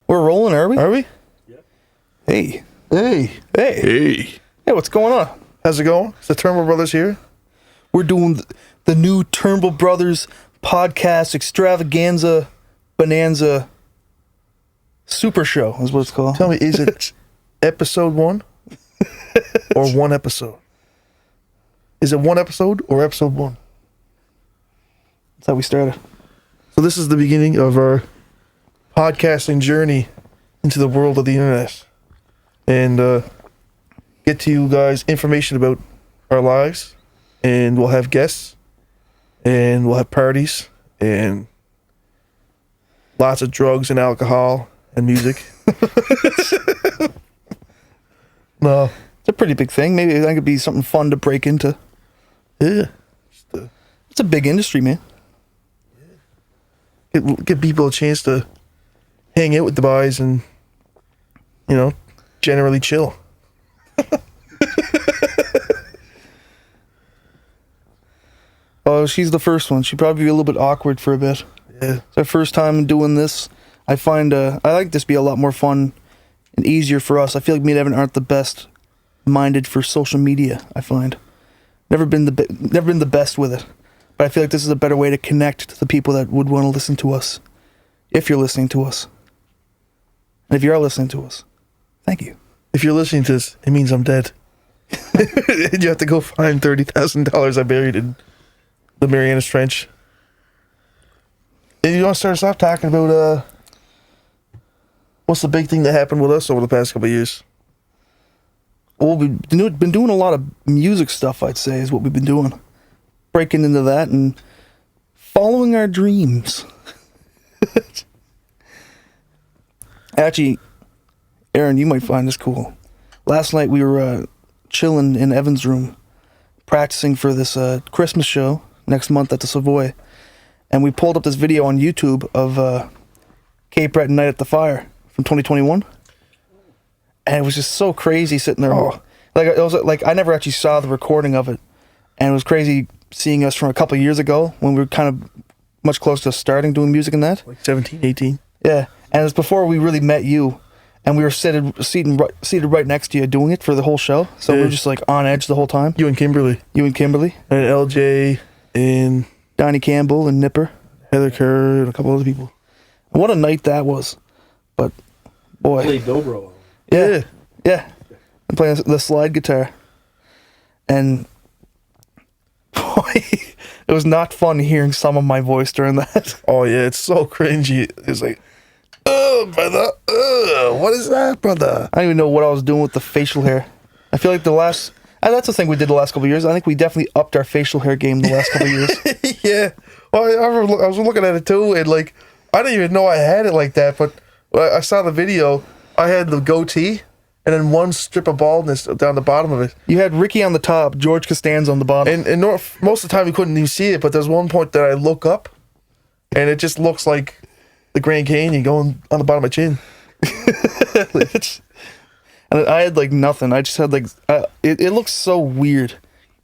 We're rolling, are we? Are we? Yep. Hey. Hey. Hey, what's going on? How's it going? It's the Turnbull Brothers here. We're doing the new Turnbull Brothers Podcast Extravaganza Bonanza Super Show is what it's called. Tell me, is it episode 1 or one episode? Is it one episode or episode 1? That's how we started. So this is the beginning of our podcasting journey into the world of the internet. And get to you guys information about our lives. And we'll have guests. And we'll have parties. And lots of drugs and alcohol and music. No. It's a pretty big thing. Maybe that could be something fun to break into. Yeah. It's a big industry, man. Give people a chance to hang out with the boys and, generally chill. Oh, she's the first one. She'd probably be a little bit awkward for a bit. Yeah. It's our first time doing this. I find I like this to be a lot more fun and easier for us. I feel like me and Evan aren't the best minded for social media. I find never been the best with it, but I feel like this is a better way to connect to the people that would want to listen to us. If you're listening to us, and if you are listening to us, thank you. If you're listening to this, it means I'm dead. You have to go find $30,000 I buried in the Marianas Trench. And you want to start us off talking about what's the big thing that happened with us over the past couple of years? Well, we've been doing a lot of music stuff, I'd say, is what we've been doing. Breaking into that and following our dreams. Actually, Aaron, you might find this cool. Last night we were chilling in Evan's room, practicing for this Christmas show next month at the Savoy. And we pulled up this video on YouTube of Cape Breton Night at the Fire from 2021. And it was just so crazy sitting there. Oh. Like it was like I never actually saw the recording of it. And it was crazy seeing us from a couple of years ago when we were kind of much closer to starting doing music and that. Like 17, 18. Yeah. And it was before we really met you. And we were seated right next to you doing it for the whole show. So we were just like on edge the whole time. You and Kimberly. And LJ and Donnie Campbell and Nipper. Heather Kerr and a couple other people. And what a night that was. But, boy. Played dobro. Yeah. I'm playing the slide guitar. And, boy, it was not fun hearing some of my voice during that. Oh, yeah, it's so cringy. It's like, oh, brother, what is that, brother? I don't even know what I was doing with the facial hair. I feel like that's the thing we did the last couple of years. I think we definitely upped our facial hair game the last couple of years. Yeah. Well, I was looking at it too, and like, I didn't even know I had it like that, but when I saw the video, I had the goatee, and then one strip of baldness down the bottom of it. You had Ricky on the top, George Costanza on the bottom. And most of the time you couldn't even see it, but there's one point that I look up, and it just looks like the Grand Canyon going on the bottom of my chin. And I had like nothing. I just had like it looks so weird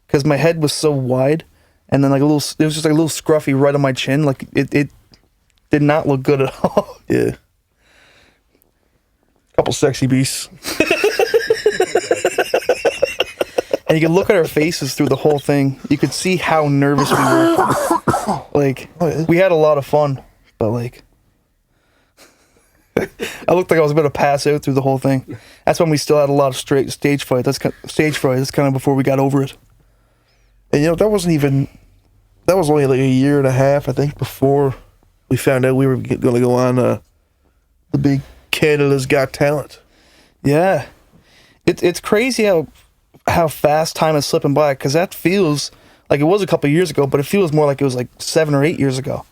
because my head was so wide, and then like it was just like a little scruffy right on my chin. Like it did not look good at all. Yeah. Couple sexy beasts. And you could look at our faces through the whole thing. You could see how nervous we were. Like we had a lot of fun, but like. I looked like I was about to pass out through the whole thing. That's when we still had a lot of stage fright. That's kind of before we got over it. And that was only like a year and a half, I think, before we found out we were going to go on the big Canada's Got Talent. Yeah, it's crazy how fast time is slipping by, because that feels like it was a couple of years ago, but it feels more like it was like 7 or 8 years ago.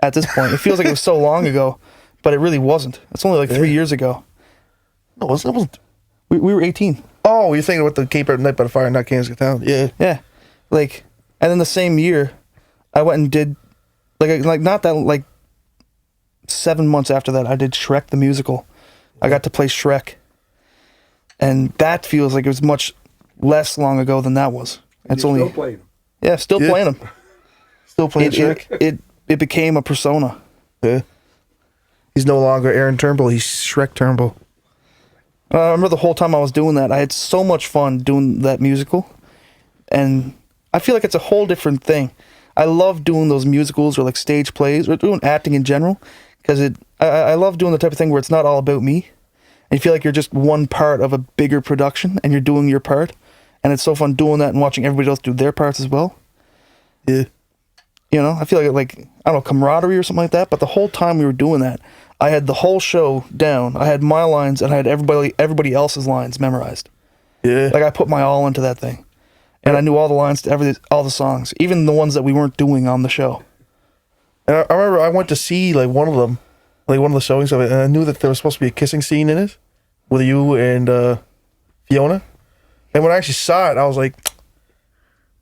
At this point, it feels like it was so long ago. But it really wasn't. It's only like 3 years ago. No, it wasn't. We were 18. Oh, you're thinking about the Cape Breton Night by the Fire, not Kansas Town. Yeah. Yeah. Like, and then the same year, I went and did, like not that, like 7 months after that, I did Shrek the musical. I got to play Shrek. And that feels like it was much less long ago than that was. It's only. Still playing them. Yeah, still playing them. Still playing Shrek. It became a persona. Yeah. He's no longer Aaron Turnbull. He's Shrek Turnbull. I remember the whole time I was doing that, I had so much fun doing that musical. And I feel like it's a whole different thing. I love doing those musicals or like stage plays or doing acting in general because I love doing the type of thing where it's not all about me. And you feel like you're just one part of a bigger production and you're doing your part. And it's so fun doing that and watching everybody else do their parts as well. Yeah. You know, I feel like, I don't know, camaraderie or something like that. But the whole time we were doing that, I had the whole show down. I had my lines and I had everybody else's lines memorized. Yeah. Like I put my all into that thing. And I knew all the lines to all the songs, even the ones that we weren't doing on the show. And I remember I went to see like one of them, like one of the showings of it, and I knew that there was supposed to be a kissing scene in it with you and Fiona. And when I actually saw it, I was like,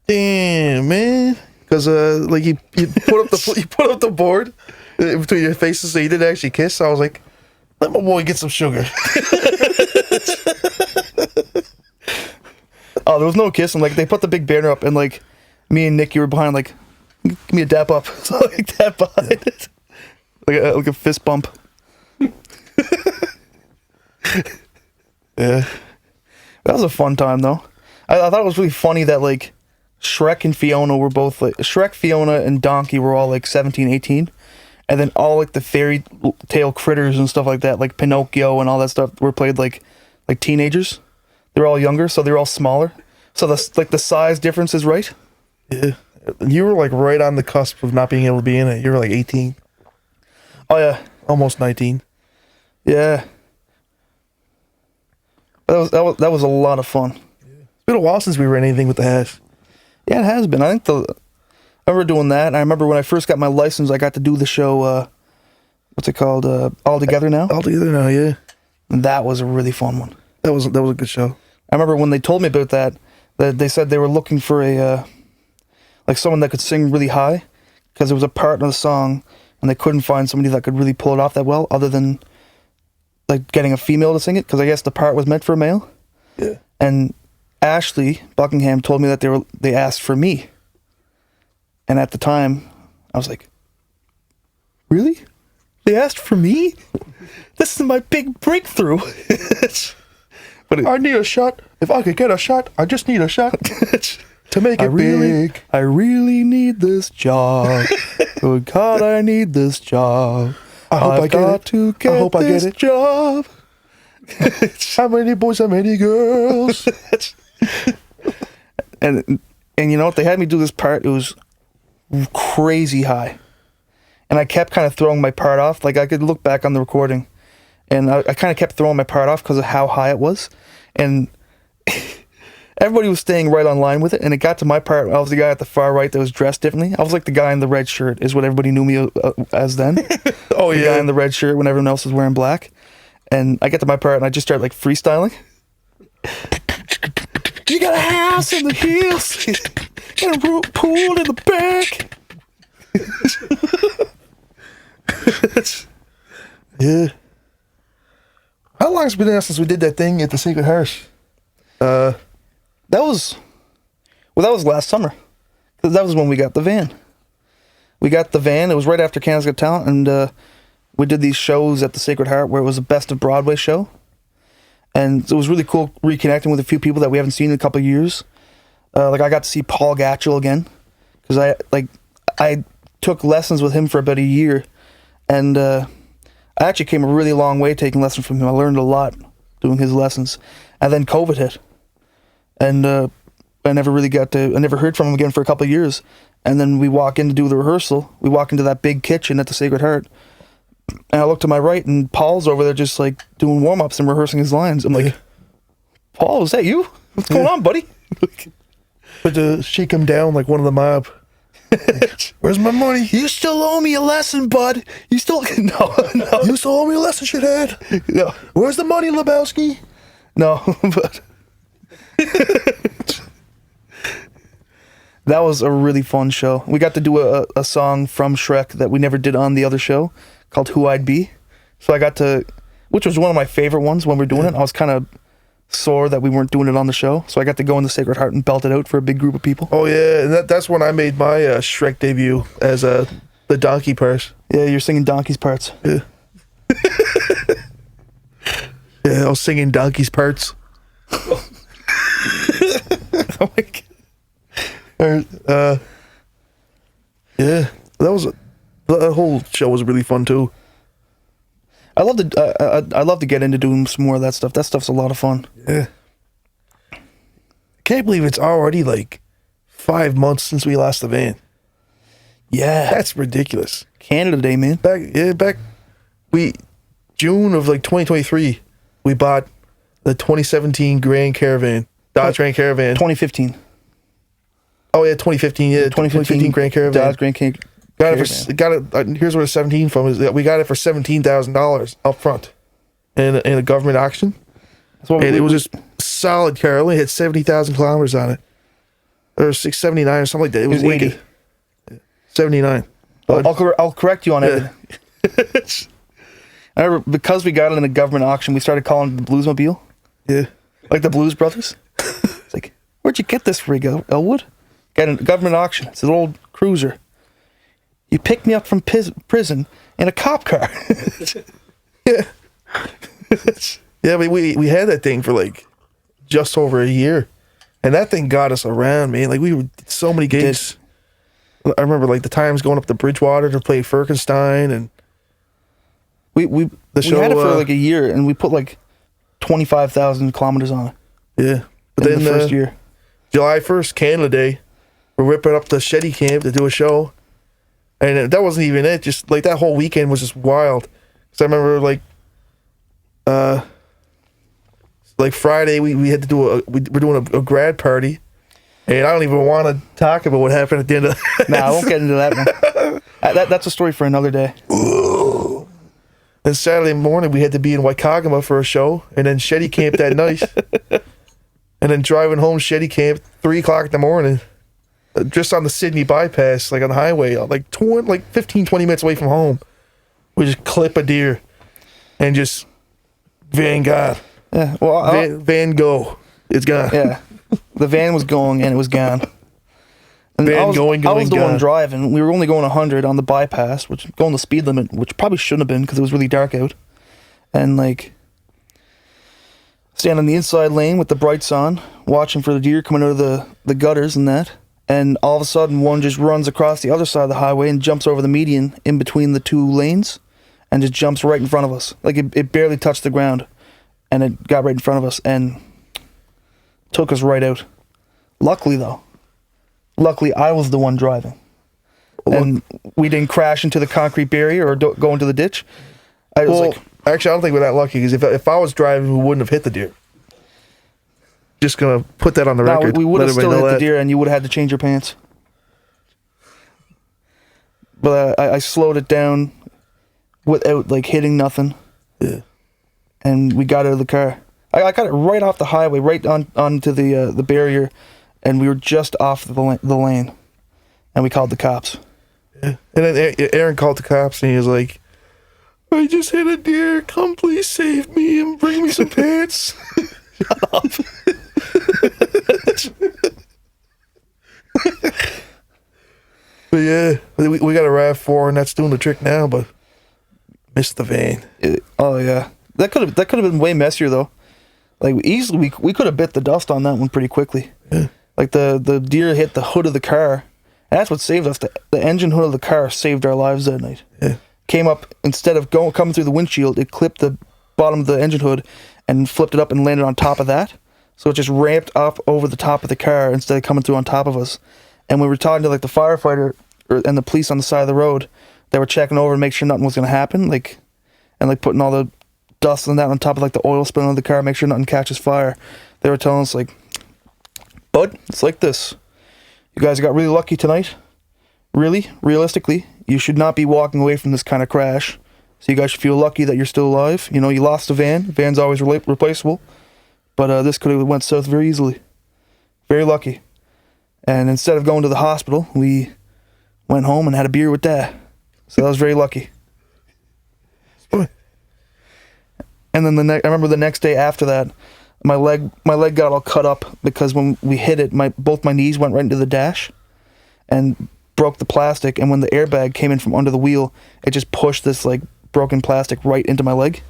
"Damn, man!" Because like you put up the board between your faces, so you didn't actually kiss. So I was like, "Let my boy get some sugar." Oh, there was no kissing. Like they put the big banner up, and like me and Nicky were behind. Like, give me a dap up. So like that behind it, like a fist bump. Yeah, that was a fun time though. I thought it was really funny that like Shrek and Fiona were both like Shrek, Fiona, and Donkey were all like 17, 18. And then all like the fairy tale critters and stuff like that, like Pinocchio and all that stuff, were played like teenagers. They're all younger, so they're all smaller. So the size difference is right. yeah. You were like right on the cusp of not being able to be in it. You were like 18. Oh yeah, Almost 19. yeah. But that was a lot of fun. It's been a while since we were in anything with the hash. Yeah, it has been. I remember doing that. And I remember when I first got my license, I got to do the show. What's it called? All Together Now. All Together Now, yeah. And that was a really fun one. That was a good show. I remember when they told me about that they said they were looking for a like someone that could sing really high because there was a part in the song and they couldn't find somebody that could really pull it off that well other than like getting a female to sing it because I guess the part was meant for a male. Yeah. And Ashley Buckingham told me that they asked for me. And at the time, I was like, "Really? They asked for me? This is my big breakthrough." But I need a shot. If I could get a shot, I just need a shot to make it big. I really need this job. Good God, I need this job. I hope I get it. I hope I get it. Job. How many boys, how many girls? And you know what? They had me do this part. It was crazy high. And I kept kind of throwing my part off. Like I could look back on the recording. And I kind of kept throwing my part off because of how high it was. And everybody was staying right on line with it. And it got to my part. I was the guy at the far right that was dressed differently. I was like the guy in the red shirt is what everybody knew me as then. Oh, the guy in the red shirt when everyone else was wearing black. And I get to my part and I just start like freestyling. You got a house in the hills and a pool in the back. Yeah. How long has it been now since we did that thing at the Sacred Heart? That was last summer. 'Cause that was when we got the van. We got the van. It was right after Canada's Got Talent, and we did these shows at the Sacred Heart where it was a Best of Broadway show. And it was really cool reconnecting with a few people that we haven't seen in a couple of years. Like I got to see Paul Gatchell again because I took lessons with him for about a year, and I actually came a really long way taking lessons from him. I learned a lot doing his lessons, and then COVID hit, and I never heard from him again for a couple of years. And then we walk in to do the rehearsal. We walk into that big kitchen at the Sacred Heart, and I look to my right, and Paul's over there just like doing warm ups and rehearsing his lines. I'm like, "Paul, is that you? What's going on, buddy?" But to shake him down like one of the mob. Like, where's my money? You still owe me a lesson, bud. You still no. You still owe me a lesson, shithead. No. Where's the money, Lebowski? No, but that was a really fun show. We got to do a song from Shrek that we never did on the other show called Who I'd Be. So I got to, which was one of my favorite ones when we were doing it. I was kind of sore that we weren't doing it on the show. So I got to go in the Sacred Heart and belt it out for a big group of people. Oh, yeah. And that's when I made my Shrek debut as the donkey part. Yeah, you're singing Donkey's parts. Yeah. I was singing Donkey's parts. Oh my God. Yeah, that whole show was really fun too. I love to get into doing some more of that stuff. That stuff's a lot of fun. Yeah. I can't believe it's already like 5 months since we lost the van. Yeah. That's ridiculous. Canada Day, man. June of like 2023, we bought the 2017 Grand Caravan, Dodge Grand Caravan. 2015. Oh yeah, 2015. Yeah, 2015 Grand Caravan. Dodge Grand Caravan. Here's where the 17 from is. We got it for $17,000 up front, in a government auction. It was just solid car. It only had 70,000 kilometers on it, or 679 or something like that. It was 80. 79. I'll correct you on everything. I remember because we got it in a government auction, we started calling it the Bluesmobile. Yeah, like the Blues Brothers. It's like, where'd you get this rig, Elwood? Got it in a government auction. It's an old cruiser. You picked me up from prison in a cop car. Yeah. Yeah, we had that thing for like just over a year. And that thing got us around, man. Like we did so many gigs. I remember like the times going up to Bridgewater to play Firkenstein, and we had it for like a year, and we put like 25,000 kilometers on it. Yeah. But in then the first year. July 1st, Canada Day, we're ripping up the Shetty camp to do a show. And that wasn't even it. Just like that whole weekend was just wild. Because I remember like Friday we had to do we're doing a grad party, and I don't even want to talk about what happened at the end of Nah, I won't get into that one. That's a story for another day. Ooh. And Saturday morning we had to be in Waikagama for a show, and then Shetty camp that night, and then driving home Shetty camp 3:00 in the morning, just on the Sydney bypass, like on the highway, like 15, 20 minutes away from home. We just clip a deer and just van gone. Yeah, well, van go. It's gone. Yeah, the van was going and it was gone. And van I was the gone. one driving. We were only going 100 on the bypass, which going the speed limit, which probably shouldn't have been because it was really dark out. And like, stand on the inside lane with the brights on, watching for the deer coming out of the gutters and that. And all of a sudden, one just runs across the other side of the highway and jumps over the median in between the two lanes, and just jumps right in front of us. Like it barely touched the ground, and it got right in front of us and took us right out. Luckily, I was the one driving, and we didn't crash into the concrete barrier or go into the ditch. Actually, I don't think we're that lucky, because if I was driving, we wouldn't have hit the deer. Just gonna put that on the record. We would have still hit the deer, and you would have had to change your pants. But I slowed it down without like hitting nothing. Yeah. And we got out of the car. I got it right off the highway, right onto the barrier, and we were just off the lane, and we called the cops. Yeah. And then Aaron called the cops, and he was like, "I just hit a deer. Come please save me and bring me some pants." Shut up. But yeah, we got a RAV4, and that's doing the trick now, but missed the van. Oh yeah, that could have been way messier though. Like easily we could have bit the dust on that one pretty quickly. Yeah. Like the deer hit the hood of the car, and that's what saved us. The engine hood of the car saved our lives that night. Yeah. Came up, instead of coming through the windshield, it clipped the bottom of the engine hood and flipped it up and landed on top of that. So it just ramped up over the top of the car instead of coming through on top of us. And we were talking to like the firefighter and the police on the side of the road. They were checking over to make sure nothing was going to happen, and putting all the dust and that on top of like the oil spill on the car, make sure nothing catches fire. They were telling us like, "Bud, it's like this. You guys got really lucky tonight. Really, realistically, you should not be walking away from this kind of crash. So you guys should feel lucky that you're still alive. You know, you lost a van. Van's always replaceable. But this could have went south very easily. Very lucky. And instead of going to the hospital, we went home and had a beer with Dad. So that was very lucky." And then I remember the next day after that, my leg got all cut up because when we hit it, both my knees went right into the dash and broke the plastic. And when the airbag came in from under the wheel, it just pushed this like broken plastic right into my leg,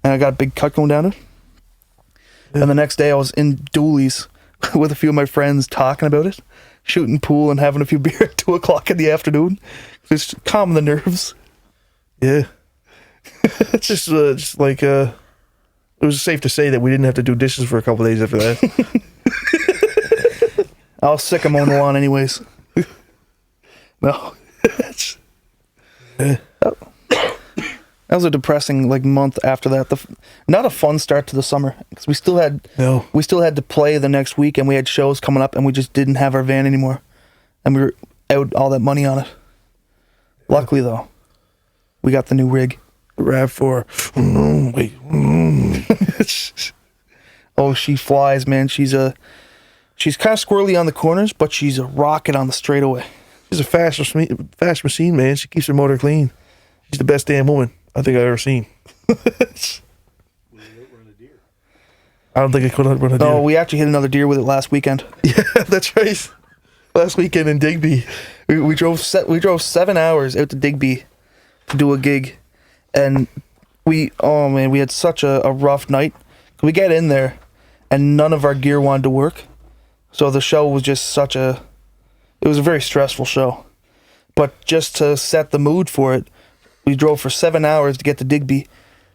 and I got a big cut going down it. And the next day I was in Dooley's with a few of my friends talking about it, shooting pool and having a few beer at 2 o'clock in the afternoon. Just calm the nerves. Yeah. It's just like, it was safe to say that we didn't have to do dishes for a couple of days after that. I was sick of mowing the lawn anyways. No. Yeah. That was a depressing month after that. Not a fun start to the summer because we still had to play the next week and we had shows coming up and we just didn't have our van anymore, and we were out all that money on it. Luckily though, we got the new rig. RAV4. Oh, she flies, man. She's kind of squirrely on the corners, but she's a rocket on the straightaway. She's a fast machine, man. She keeps her motor clean. She's the best damn woman I think I've ever seen. I don't think I could outrun a deer. Oh, we actually hit another deer with it last weekend. Yeah, that's right. Last weekend in Digby. We drove 7 hours out to Digby to do a gig, and we had such a rough night. We get in there, and none of our gear wanted to work, so the show was just it was a very stressful show. But just to set the mood for it, we drove for 7 hours to get to Digby,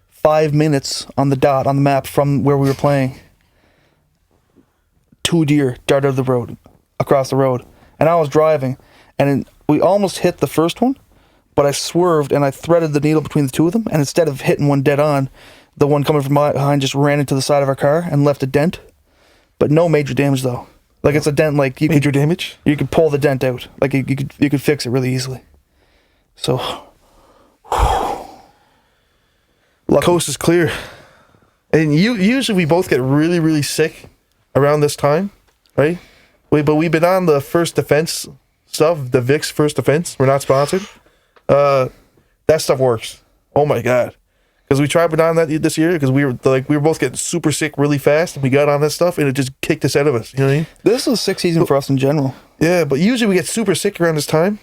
5 minutes on the dot on the map from where we were playing. 2 deer darted across the road, and I was driving, and we almost hit the first one, but I swerved and I threaded the needle between the two of them, and instead of hitting one dead on, the one coming from behind just ran into the side of our car and left a dent, but no major damage though. It's a dent major damage. You could pull the dent out, you could fix it really easily. So. The coast is clear, and usually we both get really, really sick around this time, right? But we've been on the First Defense stuff, the Vicks First Defense. We're not sponsored. That stuff works. Oh my god! Because we tried it on that this year because we were both getting super sick really fast, and we got on that stuff, and it just kicked us out of us. You know what I mean? This is a sick season for us in general. Yeah, but usually we get super sick around this time.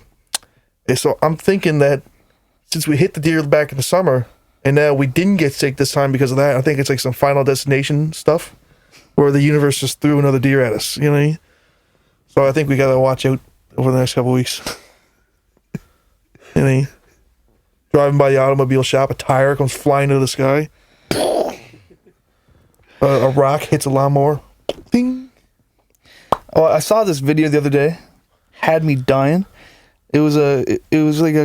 And so I'm thinking that since we hit the deer back in the summer, and now we didn't get sick this time because of that, I think it's some Final Destination stuff where the universe just threw another deer at us. You know what I mean? So I think we got to watch out over the next couple of weeks. You know what I mean? Driving by the automobile shop, a tire comes flying into the sky. A rock hits a lawnmower. Ding. Oh, I saw this video the other day. Had me dying. It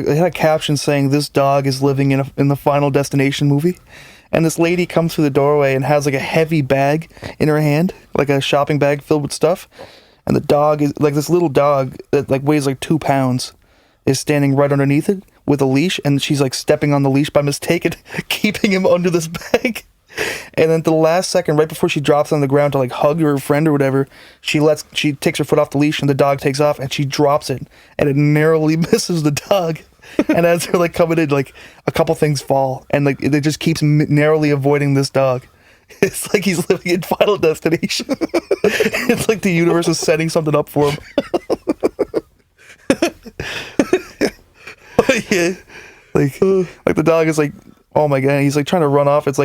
had a caption saying, "This dog is living in the Final Destination movie," and this lady comes through the doorway and has a heavy bag in her hand, a shopping bag filled with stuff, and the dog is this little dog that weighs 2 pounds is standing right underneath it with a leash, and she's stepping on the leash by mistake and keeping him under this bag. And then the last second, right before she drops on the ground to hug her friend or whatever, she takes her foot off the leash and the dog takes off and she drops it and it narrowly misses the dog. And as they're coming in, a couple things fall and it just keeps narrowly avoiding this dog. It's he's living in Final Destination. It's the universe is setting something up for him. Yeah. The dog is oh my god, he's trying to run off. It's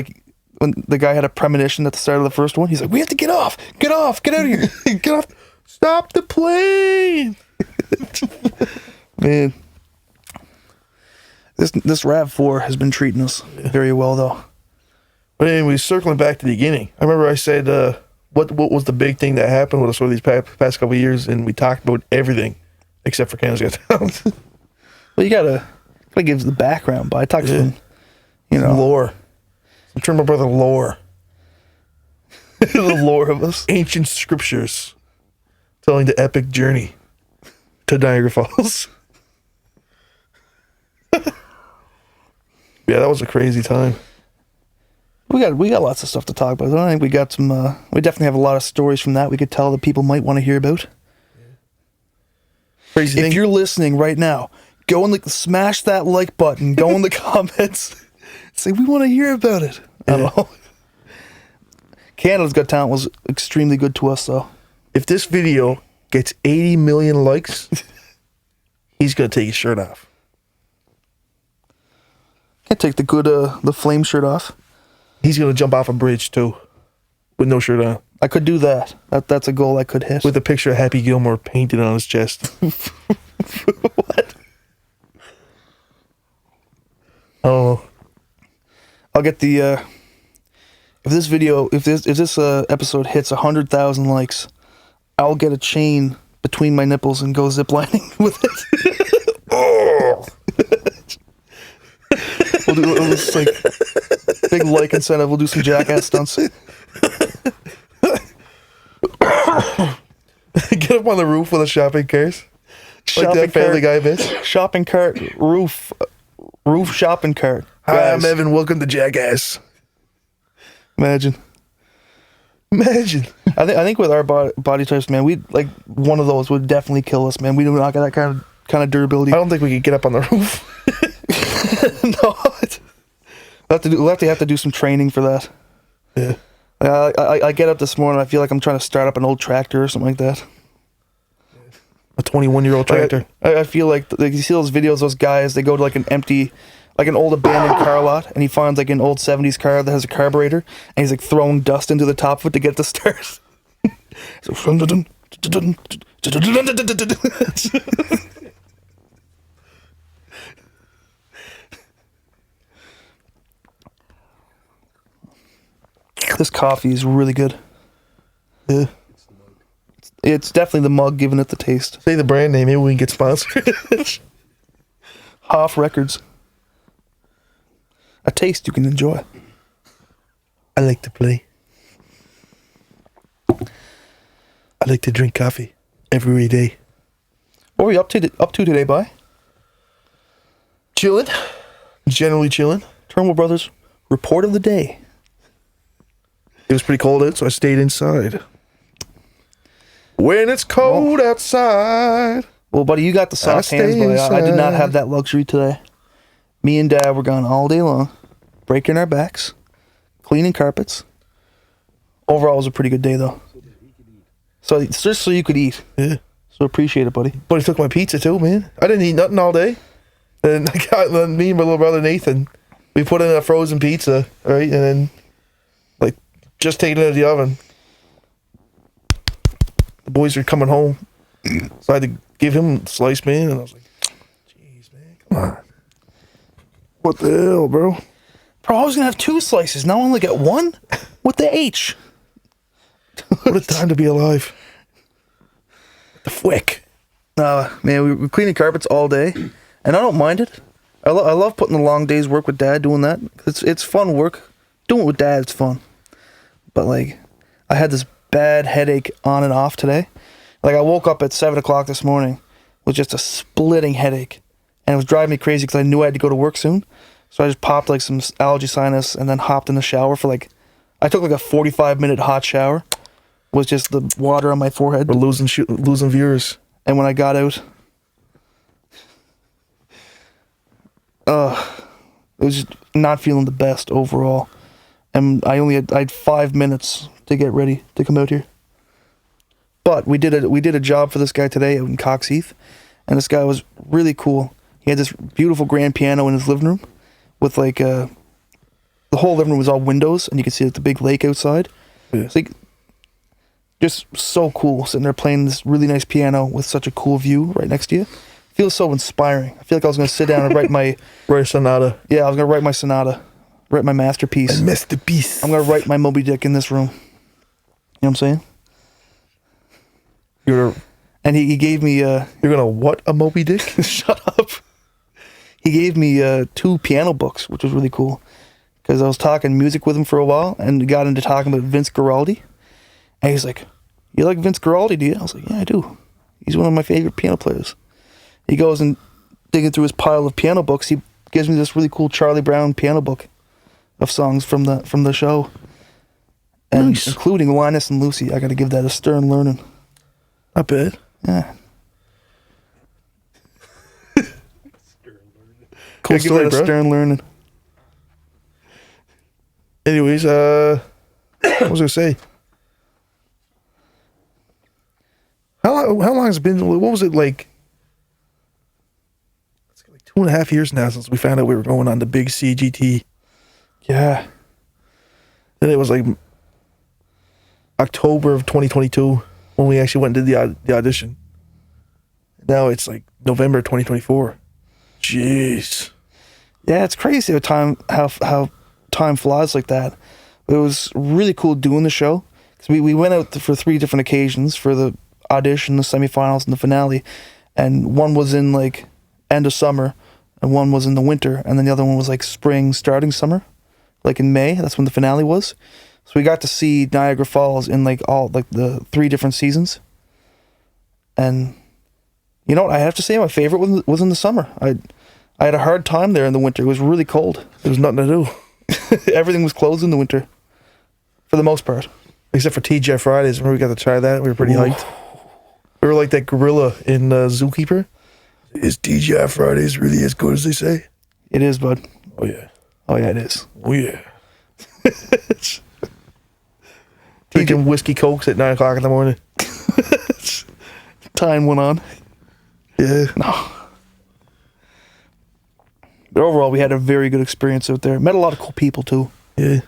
when the guy had a premonition at the start of the first one. He's we have to get off, get out of here, get off, stop the plane. Man, this RAV4 has been treating us very well though. But anyway, circling back to the beginning, I remember I said, what was the big thing that happened with us over these past couple of years, and we talked about everything except for Canada's Got Talent. Well, you gotta give the background, but I talked some, some lore. Some Turnbull Brother lore. The lore of us. Ancient scriptures telling the epic journey to Niagara Falls. Yeah, that was a crazy time. We got lots of stuff to talk about. I think we got some. We definitely have a lot of stories from that we could tell that people might want to hear about. Crazy thing. If you're listening right now, go and smash that like button. Go in the comments. Say we want to hear about it. I don't know. Canada's Got Talent was extremely good to us, though. If this video gets 80 million likes, he's gonna take his shirt off. Can't take the flame shirt off. He's gonna jump off a bridge too. with no shirt on. I could do that. That's a goal I could hit. With a picture of Happy Gilmore painted on his chest. What? Oh. I'll get the if this episode hits 100,000 likes, I'll get a chain between my nipples and go ziplining with it. Oh. We'll do this like big like incentive. We'll do some jackass stunts. Get up on the roof with a shopping cart. Like that Family Guy bitch. Shopping cart, roof shopping cart. Hi, I'm Evan. Welcome to Jackass. Imagine. I think with our body types, man, we like one of those would definitely kill us, man. We do not got that kind of durability. I don't think we could get up on the roof. No, we'll have to do some training for that. Yeah. I get up this morning. I feel like I'm trying to start up an old tractor or something like that. A 21-year-old tractor. I feel like you see those videos, those guys, they go to like an old abandoned car lot, and he finds like an old 70s car that has a carburetor, and he's like throwing dust into the top of it to get it to start. This coffee is really good. Yeah. It's definitely the mug giving it the taste. Say the brand name, maybe we can get sponsored. Hoff Records. A taste you can enjoy. I like to play. I like to drink coffee every day. What were you up to today, bye? Chilling. Generally chilling. Turnbull Brothers report of the day. It was pretty cold out, so I stayed inside. When it's cold outside. Well, buddy, you got the soft hands, buddy. I did not have that luxury today. Me and Dad were gone all day long, breaking our backs, cleaning carpets. Overall, it was a pretty good day, though. So it's just so you could eat. Yeah. So appreciate it, buddy. But he took my pizza too, man. I didn't eat nothing all day. And me and my little brother Nathan, we put in a frozen pizza, right? And then, like, just taking it out of the oven. The boys were coming home. So I had to give him a slice, man. And I was like, jeez, man, come on. What the hell, bro? Bro, I was going to have 2 slices. Now I only get 1? With the H. What a time to be alive. The fwick. Man, we were cleaning carpets all day. And I don't mind it. I love putting the long days work with Dad, doing that. It's fun work. Doing it with Dad, it's fun. But, like, I had this bad headache on and off today. Like, I woke up at 7 o'clock this morning with just a splitting headache. And it was driving me crazy because I knew I had to go to work soon. So I just popped, like, some allergy sinus and then hopped in the shower for, like... I took, like, a 45-minute hot shower with just the water on my forehead. We're losing viewers. And when I got out... it was just not feeling the best overall. And I had 5 minutes to get ready to come out here. But we did a job for this guy today out in Cox Heath, and this guy was really cool. He had this beautiful grand piano in his living room, with like the whole living room was all windows, and you could see like, the big lake outside. Yeah. It's like just so cool sitting there playing this really nice piano with such a cool view right next to you. Feels so inspiring. I feel like I was going to sit down and write my sonata. Yeah, I was going to write my sonata, write my masterpiece. A masterpiece. I'm going to write my Moby Dick in this room. You know what I'm saying? And he gave me You're gonna what, a Moby Dick? Shut up. He gave me 2 piano books, which was really cool. Because I was talking music with him for a while and got into talking about Vince Guaraldi. And he's like, "You like Vince Guaraldi, do you?" I was like, "Yeah, I do. He's one of my favorite piano players." He goes and digging through his pile of piano books, he gives me this really cool Charlie Brown piano book of songs from the show. And nice. Including Linus and Lucy. I gotta give that a stern learning. Not bad. Yeah. Cool story, bro. Stern learning. Anyways, what was I gonna say? How long has it been? What was it like? It's like 2.5 years now since we found out we were going on the big CGT. Yeah. And it was like October of 2022 when we actually went and did the audition. Now it's like November 2024. Jeez. Yeah, it's crazy how time flies like that. It was really cool doing the show because we went out for 3 different occasions for the audition, the semifinals, and the finale, and one was in like end of summer, and one was in the winter, and then the other one was like spring starting summer, like in May. That's when the finale was. So we got to see Niagara Falls in like all like the 3 different seasons. And you know what? I have to say my favorite was in the summer. I had a hard time there in the winter. It was really cold. There was nothing to do. Everything was closed in the winter, for the most part. Except for TGI Fridays. Remember we got to try that? We were pretty hyped. We were like that gorilla in Zookeeper. Is TGI Fridays really as good as they say? It is, bud. Oh, yeah. Oh, yeah, it is. Oh, yeah. Drinking whiskey cokes at 9 o'clock in the morning. Time went on. Yeah. No. But overall, we had a very good experience out there. Met a lot of cool people, too. Yeah.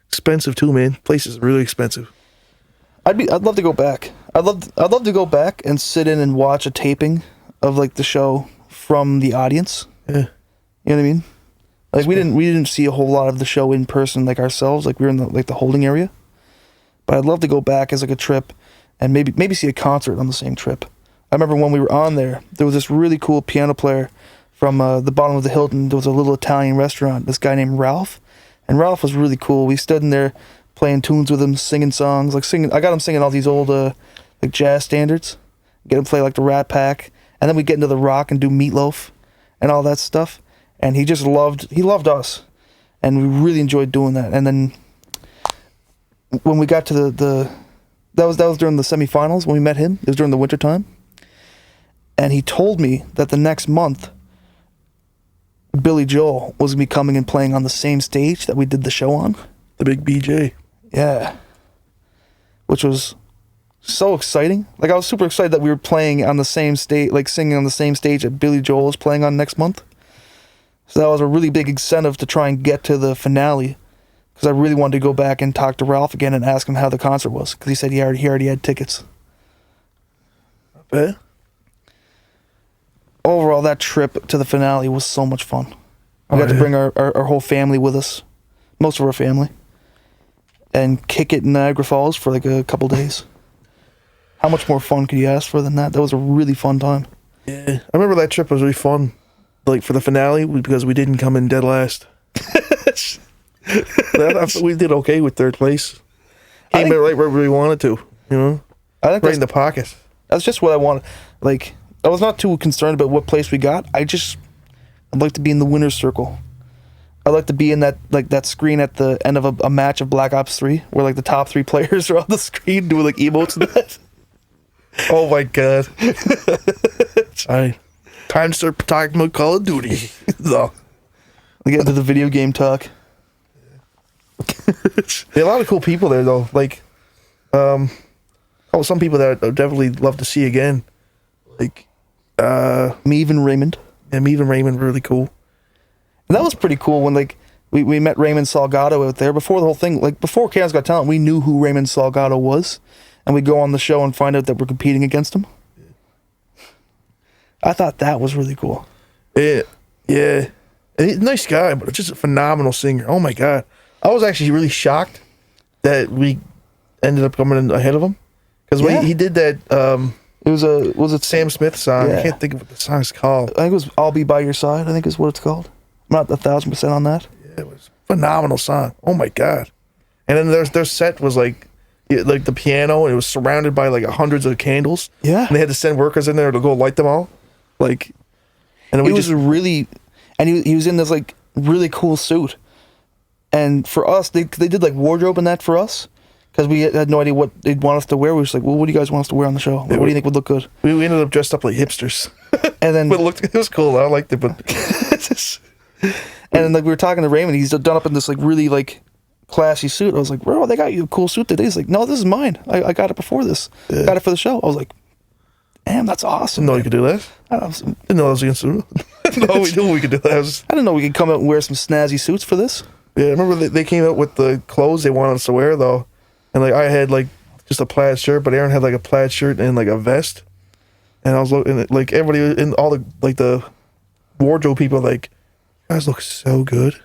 Expensive, too, man. Place is really expensive. I'd love to go back. I'd love to go back and sit in and watch a taping of like the show from the audience. Yeah. You know what I mean? Like we didn't see a whole lot of the show in person like ourselves. Like we were in the holding area. But I'd love to go back as like a trip and maybe see a concert on the same trip. I remember when we were on there was this really cool piano player from the bottom of the Hilton. There was a little Italian restaurant. This guy named Ralph. And Ralph was really cool. We stood in there playing tunes with him, singing songs. I got him singing all these old like jazz standards. Get him play like the Rat Pack. And then we get into the rock and do Meatloaf and all that stuff. And he loved us. And we really enjoyed doing that. And then when we got to that was during the semifinals when we met him. It was during the winter time. And he told me that the next month Billy Joel was going to be coming and playing on the same stage that we did the show on. The big BJ. Yeah. Which was so exciting. Like, I was super excited that we were playing on the same stage, like singing on the same stage that Billy Joel is playing on next month. So that was a really big incentive to try and get to the finale. Because I really wanted to go back and talk to Ralph again and ask him how the concert was. Because he said he already had tickets. Okay. Overall, that trip to the finale was so much fun. We got to bring our whole family with us. Most of our family. And kick it in Niagara Falls for like a couple days. How much more fun could you ask for than that? That was a really fun time. Yeah. I remember that trip was really fun. Like for the finale, because we didn't come in dead last. We did okay with 3rd place. Came in right where we wanted to, you know? I think right in the pocket. That's just what I wanted. Like, I was not too concerned about what place we got. I'd like to be in the winner's circle. I'd like to be in that screen at the end of a match of Black Ops 3 where like the top 3 players are on the screen doing like emotes and that. Oh my god. Time to start talking about Call of Duty. No. We get into the video game talk. There are a lot of cool people there though. Like some people that I'd definitely love to see again. Like Meave and Raymond. Yeah, Meave and Raymond were really cool. And that was pretty cool when like we met Raymond Salgado out there before the whole thing. Like before Chaos Got Talent, we knew who Raymond Salgado was, and we'd go on the show and find out that we're competing against him. I thought that was really cool. Yeah. And he's a nice guy, but just a phenomenal singer. Oh my god. I was actually really shocked that we ended up coming in ahead of him. Because when he did that was it Sam Smith song? Yeah. I can't think of what the song's called. I think it was I'll Be By Your Side, I think is what it's called. I'm not 1,000% on that. Yeah, it was a phenomenal song. Oh my god. And then their set was like the piano, and it was surrounded by like hundreds of candles. Yeah. And they had to send workers in there to go light them all. Like, and he was in this like really cool suit. And for us, they did like wardrobe and that for us. Because we had no idea what they'd want us to wear. We were just like, well, what do you guys want us to wear on the show? Like, what do you think would look good? We ended up dressed up like hipsters. And then but it was cool. I liked it, but and then like we were talking to Raymond, he's done up in this like really like classy suit. I was like, bro, they got you a cool suit today. He's like, no, this is mine. I got it before this. Yeah. Got it for the show. I was like, damn, that's awesome. Didn't know you could do that. Didn't know that was against the rule. No, we knew we could do that. I didn't know we could come out and wear some snazzy suits for this. Yeah, I remember they came out with the clothes they wanted us to wear though. And like I had like just a plaid shirt, but Aaron had like a plaid shirt and like a vest. And I was looking at like everybody in all the wardrobe people like, you guys look so good.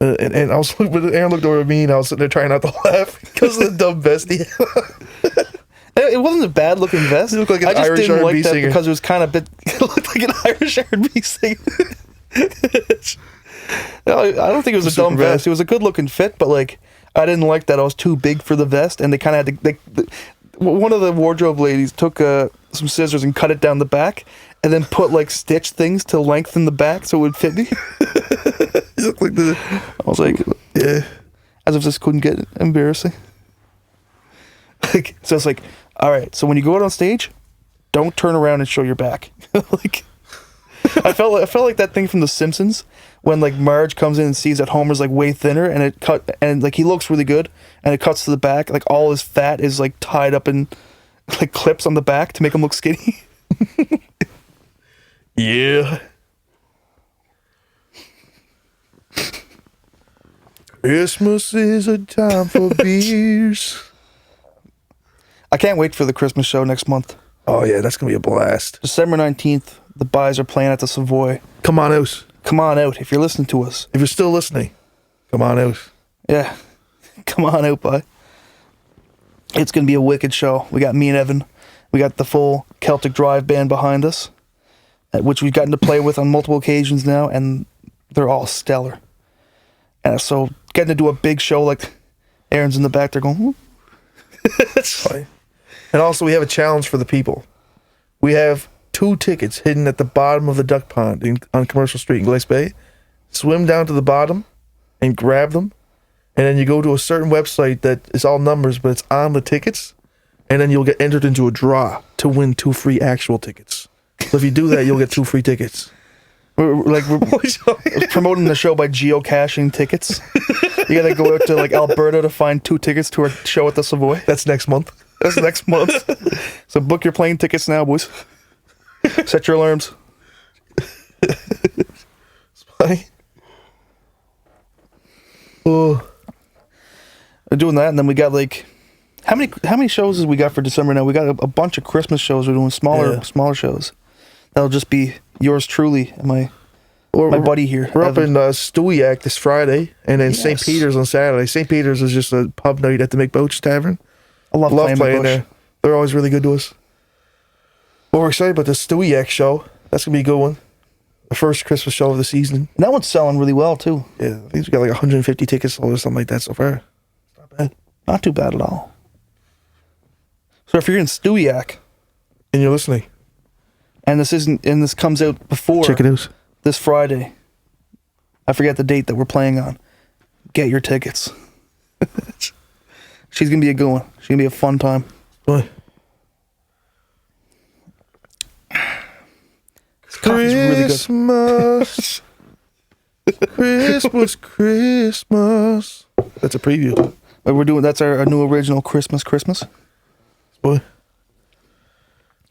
And I was looking, but Aaron looked over at me and I was sitting there trying not to laugh because of the dumb vest he had. It wasn't a bad looking vest. It looked like an I just Irish didn't R&B like that singer. because it was kind of it looked like an Irish R&B singer. No, I don't think it was a Super dumb vest. vest. It was a good looking fit, but like I didn't like that I was too big for the vest, and they kind of had to. One of the wardrobe ladies took some scissors and cut it down the back, and then put like stitch things to lengthen the back so it would fit me. You look like the. I was like, Yeah. as if this couldn't get embarrassing. Like, so it's like, all right, so when you go out on stage, don't turn around and show your back. Like, I felt like that thing from The Simpsons when like Marge comes in and sees that Homer's like way thinner, and it cut, and like he looks really good, and it cuts to the back, like all his fat is like tied up in like clips on the back to make him look skinny. Yeah. Christmas is a time for beers. I can't wait for the Christmas show next month. Oh yeah, that's gonna be a blast. December 19th, the Buys are playing at the Savoy. Come on out. Come on out if you're listening to us. If you're still listening, come on out. Yeah. Come on out, bud. It's going to be a wicked show. We got me and Evan. We got the full Celtic Drive band behind us, which we've gotten to play with on multiple occasions now, and they're all stellar. And so getting to do a big show like Aaron's in the back, they're going, "Whoop." That's fine. And also, we have a challenge for the people. We have 2 tickets hidden at the bottom of the duck pond on Commercial Street in Glace Bay. Swim down to the bottom and grab them. And then you go to a certain website that is all numbers, but it's on the tickets. And then you'll get entered into a draw to win 2 free actual tickets. So if you do that, you'll get 2 free tickets. We're promoting the show by geocaching tickets. You got to go out to like Alberta to find 2 tickets to our show at the Savoy. That's next month. That's next month. So book your plane tickets now, boys. Set your alarms. Spy. Oh. We're doing that, and then we got like how many shows has we got for December now? We got a bunch of Christmas shows. We're doing smaller shows. That'll just be yours truly and my buddy here. We're up in Stewiacke this Friday, and then St. Yes. Peter's on Saturday. St. Peter's is just a pub night at the McBoach Tavern. I love playing playing McBush. there. They're always really good to us. But we're excited about the Stewiacke show. That's going to be a good one. The first Christmas show of the season. And that one's selling really well too. Yeah, I think we got like 150 tickets sold or something like that so far. It's not bad. Not too bad at all. So if you're in Stewiacke And you're listening. and this comes out before Check it out. this Friday, I forget the date that we're playing on. Get your tickets. She's gonna be a good one. She's gonna be a fun time. Boy. Coffee's really good. Christmas. Christmas. That's a preview. That's our new original Christmas. Boy.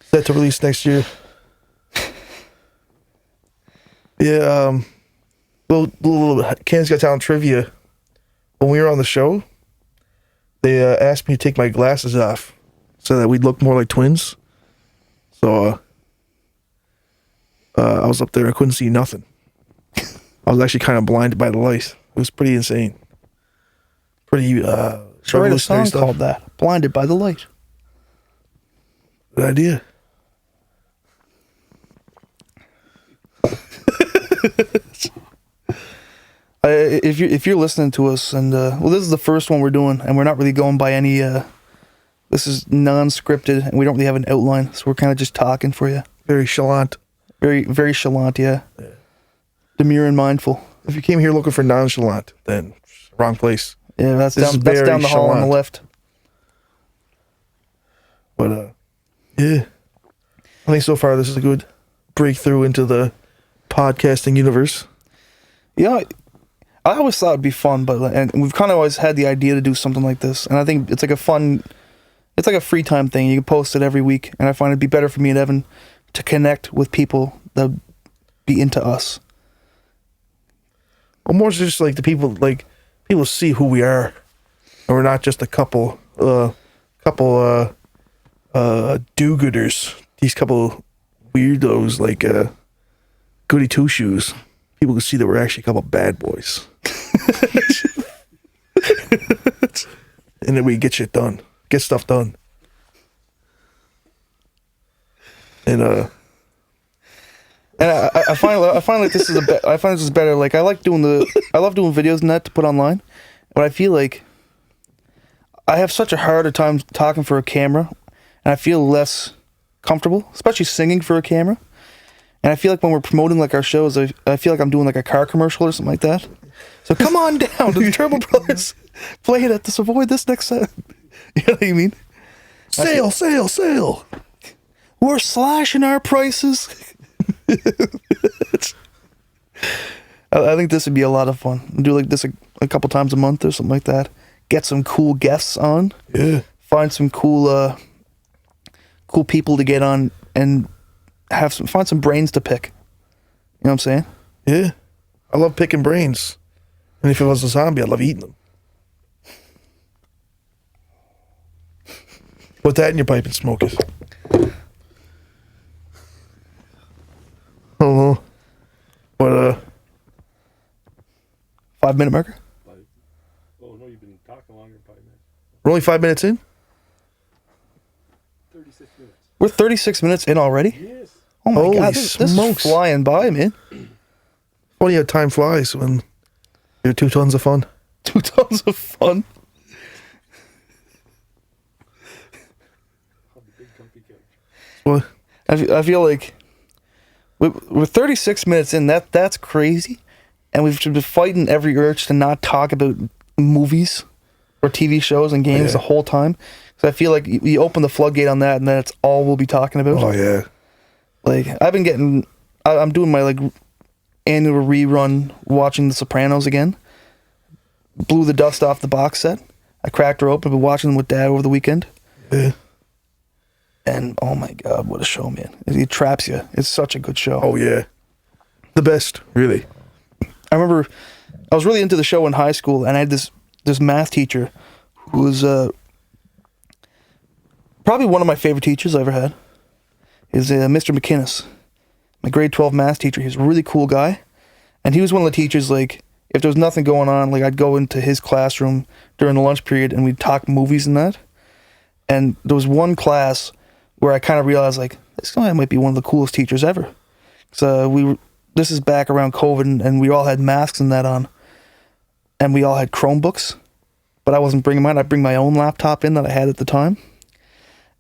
Set to release next year. Yeah, little Ken's Got Talent trivia. When we were on the show, they asked me to take my glasses off so that we'd look more like twins. So I was up there, I couldn't see nothing. I was actually kind of blinded by the light. It was pretty insane. Pretty Should write a revolutionary song stuff. called that. Blinded by the Light. Good idea. If you're listening to us, and this is the first one we're doing, and we're not really going by any. This is non-scripted, and we don't really have an outline, so we're kind of just talking for you. Very chalant. Very, very chalant, yeah. Demure and mindful. If you came here looking for nonchalant, then wrong place. Yeah, that's This is down very the hall on the chalant. left. But yeah, I think so far this is a good breakthrough into the podcasting universe. Yeah, I always thought it'd be fun, and we've kind of always had the idea to do something like this, and I think it's like it's like a free time thing. You can post it every week, and I find it'd be better for me and Evan to connect with people that would be into us. Well, more just like the people see who we are, and we're not just a couple couple do-gooders. These couple weirdos like goody two-shoes. People could see that we're actually a couple bad boys. And then we get shit done. Get stuff done. And I find like this is I find this is better. Like I love doing videos and that to put online, but I feel like I have such a harder time talking for a camera, and I feel less comfortable, especially singing for a camera. And I feel like when we're promoting like our shows, I feel like I'm doing like a car commercial or something like that. So come on down to the Turnbull Brothers. Play it at this. Avoid this next set. You know what I mean? Sale. We're slashing our prices. I think this would be a lot of fun. Do like this a couple times a month or something like that. Get some cool guests on. Yeah. Find some cool people to get on and find some brains to pick. You know what I'm saying? Yeah. I love picking brains. And if it was a zombie, I'd love eating them. Put that in your pipe and smoke it. I don't know. But 5-minute marker? Oh no, you've been talking longer than 5 minutes. we're only 5 minutes in? 36 minutes. We're 36 minutes in already? Yes. Oh my Holy god, this is smokes. flying by, man. Funny how time flies when you're 2 tons of fun. 2 tons of fun. Oh, the big comfy couch. What? I feel like we're 36 minutes in. That's crazy, and we've been fighting every urge to not talk about movies or TV shows and games Yeah. the whole time. So I feel like you open the floodgate on that, and that's all we'll be talking about. Oh, yeah. Like I'm doing my like annual rerun, watching The Sopranos again. Blew the dust off the box set. I cracked her open, been watching them with Dad over the weekend. Yeah. And oh my god, what a show, man! It traps you. It's such a good show. Oh, yeah. The best, really. I remember I was really into the show in high school, and I had this math teacher who was probably one of my favorite teachers I ever had. Is Mr. McInnes, my grade 12 math teacher. He was a really cool guy, and he was one of the teachers, like, if there was nothing going on, like, I'd go into his classroom during the lunch period, and we'd talk movies and that. And there was one class where I kind of realized, like, this guy might be one of the coolest teachers ever. So this is back around COVID, and we all had masks and that on, and we all had Chromebooks, but I wasn't bringing mine. I'd bring my own laptop in that I had at the time.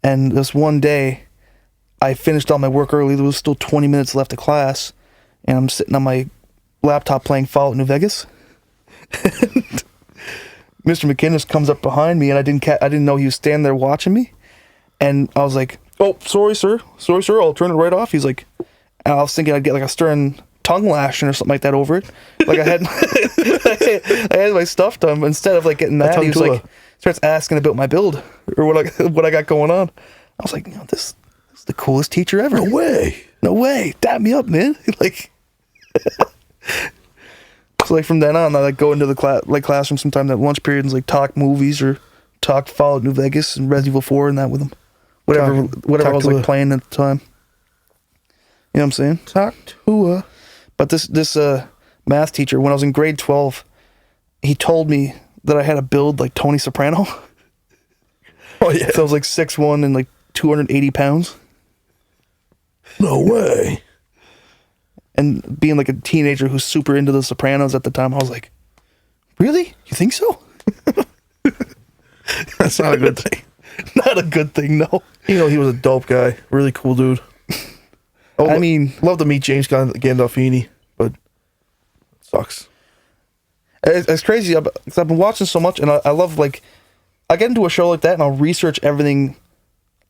And this one day, I finished all my work early. There was still 20 minutes left of class, and I'm sitting on my laptop playing Fallout New Vegas. And Mr. McInnes comes up behind me, and I didn't know he was standing there watching me. And I was like, "Oh, sorry, sir. I'll turn it right off." He's like, and I was thinking I'd get like a stern tongue lashing or something like that over it. Like I had, I had my stuff done, but instead of like getting that, he was like, starts asking about my build or what I got going on. I was like, this is the coolest teacher ever. No way. Dap me up, man. Like, so like from then on, I like go into the classroom sometime at lunch period and like talk movies or talk Fallout New Vegas and Resident Evil 4 and that with him. Whatever I was like playing at the time. You know what I'm saying? Talk to her. But this math teacher, when I was in grade 12, he told me that I had a build like Tony Soprano. Oh, yeah. So I was like 6'1" and like 280 pounds. No way. And being like a teenager who's super into The Sopranos at the time, I was like, really? You think so? That's not a good thing. Not a good thing, no. He was a dope guy. Really cool dude. I mean, love to meet James Gandolfini, but it sucks. it's crazy because I've been watching so much, and I love, like, I get into a show like that and I'll research everything.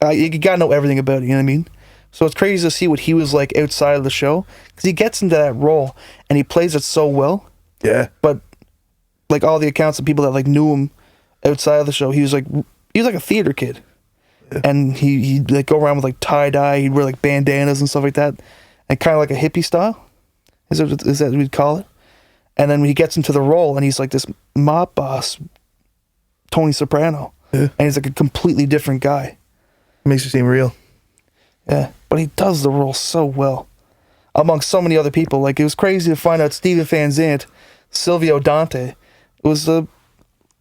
You gotta know everything about it, you know what I mean? So it's crazy to see what he was like outside of the show, because he gets into that role and he plays it so well. Yeah. But like all the accounts of people that like knew him outside of the show, he was like a theater kid. Yeah. And he'd like go around with like tie-dye, he'd wear like bandanas and stuff like that, and kind of like a hippie style. Is that what we'd call it? And then when he gets into the role and he's like this mob boss, Tony Soprano, Yeah. and he's like a completely different guy. Makes it seem real. Yeah, but he does the role so well, amongst so many other people. Like, it was crazy to find out Stephen Van Zandt, Silvio Dante, was a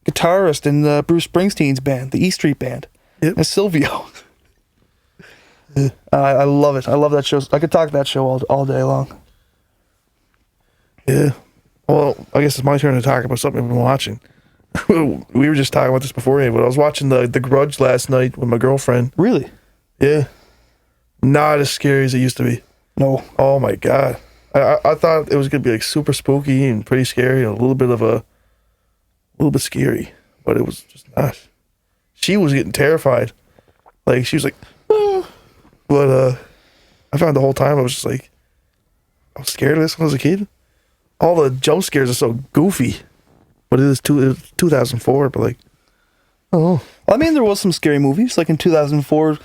guitarist in Bruce Springsteen's band, the E Street Band. Yep. And Silvio. I love it. I love that show. I could talk that show all day long. Yeah. Well, I guess it's my turn to talk about something I've been watching. We were just talking about this beforehand, but I was watching the Grudge last night with my girlfriend. Really? Yeah. Not as scary as it used to be. No. Oh my god. I thought it was gonna be like super spooky and pretty scary and a little bit scary, but it was just not. She was getting terrified. Like, she was like, "Ah." But I found the whole time I was just like, I was scared of this when I was a kid. All the jump scares are so goofy. But it was 2004, but like, oh. I mean, there was some scary movies, like in 2004.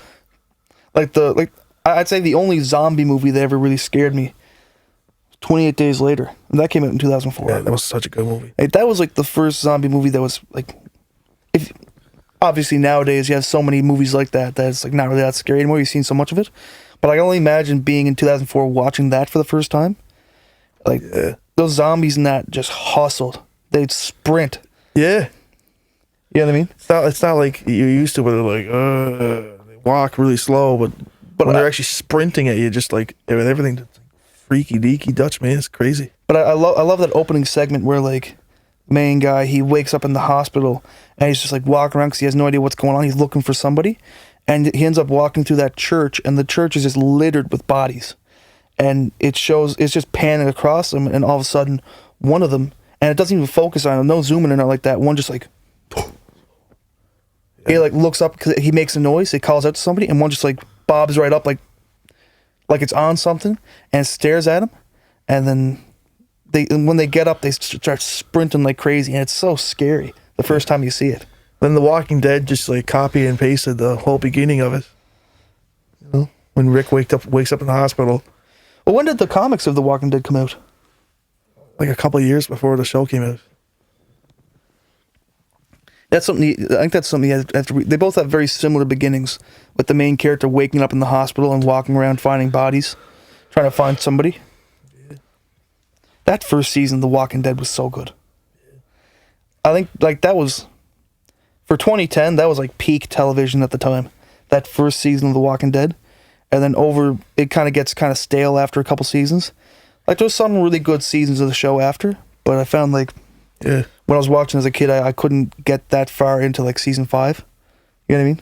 I'd say the only zombie movie that ever really scared me, 28 Days Later. And that came out in 2004. Yeah, that was such a good movie. Like, that was like the first zombie movie that was like, if obviously nowadays you have so many movies like that it's like not really that scary anymore. You've seen so much of it, but I can only imagine being in 2004 watching that for the first time. Like, those zombies in that just hustled. They'd sprint. Yeah. You know what I mean? It's not like you're used to, where they're like, they walk really slow, but when they're actually sprinting at you, just like everything, just freaky deaky Dutch, man, it's crazy. But I love that opening segment where, like, main guy, he wakes up in the hospital and he's just like walking around because he has no idea what's going on. He's looking for somebody, and he ends up walking through that church, and the church is just littered with bodies, and it's just panning across them, and all of a sudden one of them, and it doesn't even focus on him, no zooming in or like that, one just like, he like looks up because he makes a noise, he calls out to somebody, and one just like bobs right up like it's on something and stares at him, and then when they get up, they start sprinting like crazy, and it's so scary the first time you see it. Then The Walking Dead just like copy and pasted the whole beginning of it. You know, when Rick wakes up in the hospital. Well, when did the comics of The Walking Dead come out? Like a couple of years before the show came out. I think that's something you have to read. They both have very similar beginnings, with the main character waking up in the hospital and walking around finding bodies, trying to find somebody. Yeah. That first season of The Walking Dead was so good. Yeah. I think like that was, for 2010, that was like peak television at the time. That first season of The Walking Dead. And then it kind of gets kind of stale after a couple seasons. Like, there's some really good seasons of the show after, but I found like, when I was watching as a kid, I couldn't get that far into like season 5. You know what I mean?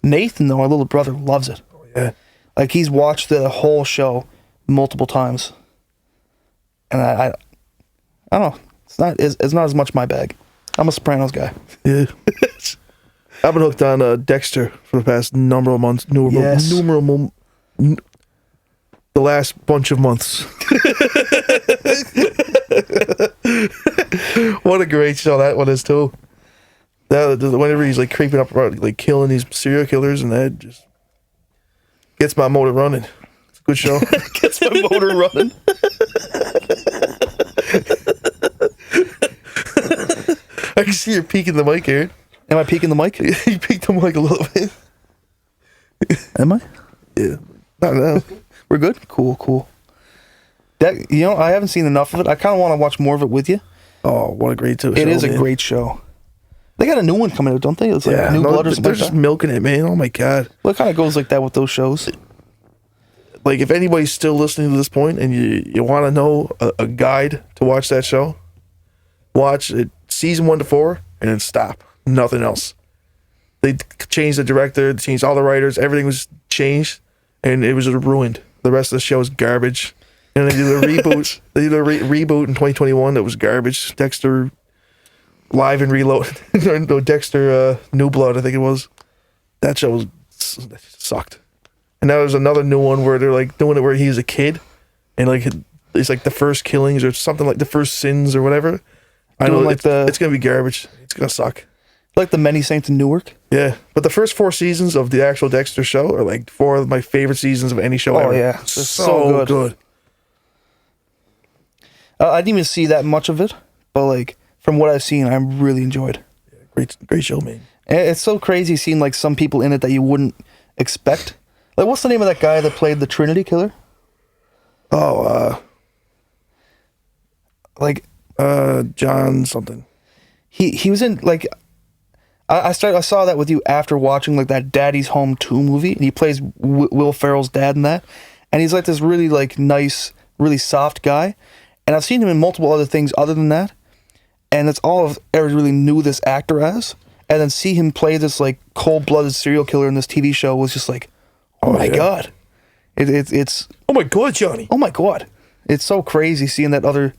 Nathan, though, our little brother, loves it. Oh, yeah. Like, he's watched the whole show multiple times. And I don't know. It's not as much my bag. I'm a Sopranos guy. Yeah. I've been hooked on Dexter for the past number of months. The last bunch of months. What a great show that one is too. Whenever he's like creeping up around, like killing these serial killers, and that just gets my motor running. It's a good show. Gets my motor running. I can see you're peeking the mic, Aaron. Am I peeking the mic? You peeked the mic a little bit. Am I? Yeah. Not now. We're good? Cool. That, I haven't seen enough of it. I kind of want to watch more of it with you. Oh, what a great show. It is a great show. They got a new one coming out, don't they? It's like New Blood or something. They're just milking it, man. Oh my god. Well, it kind of goes like that with those shows. Like, if anybody's still listening to this point and you want to know a guide to watch that show, watch it season 1 to 4 and then stop. Nothing else. They changed the director, they changed all the writers, everything was changed, and it was ruined. The rest of the show is garbage. And they did a reboot. They did a reboot in 2021 that was garbage. Dexter Live and Reload. No, Dexter New Blood, I think it was. That show sucked. And now there's another new one where they're like doing it where he's a kid, and like it's like the first killings or something, like the first sins or whatever. I know like it's gonna be garbage. It's gonna suck. Like the Many Saints in Newark. Yeah, but the first 4 seasons of the actual Dexter show are like 4 of my favorite seasons of any show ever. Oh yeah, so good. I didn't even see that much of it, but like from what I've seen, I really enjoyed. Yeah, great show, man. And it's so crazy seeing like some people in it that you wouldn't expect. Like, what's the name of that guy that played the Trinity Killer? Oh, Like, John something. he was in like I saw that with you after watching like that Daddy's Home 2 movie, and he plays Will Ferrell's dad in that, and he's like this really like nice, really soft guy, and I've seen him in multiple other things other than that, and that's all I've ever really knew this actor as, and then see him play this like cold-blooded serial killer in this TV show was just like, oh my god, it's Oh my god, Johnny. oh my god, it's so crazy seeing that other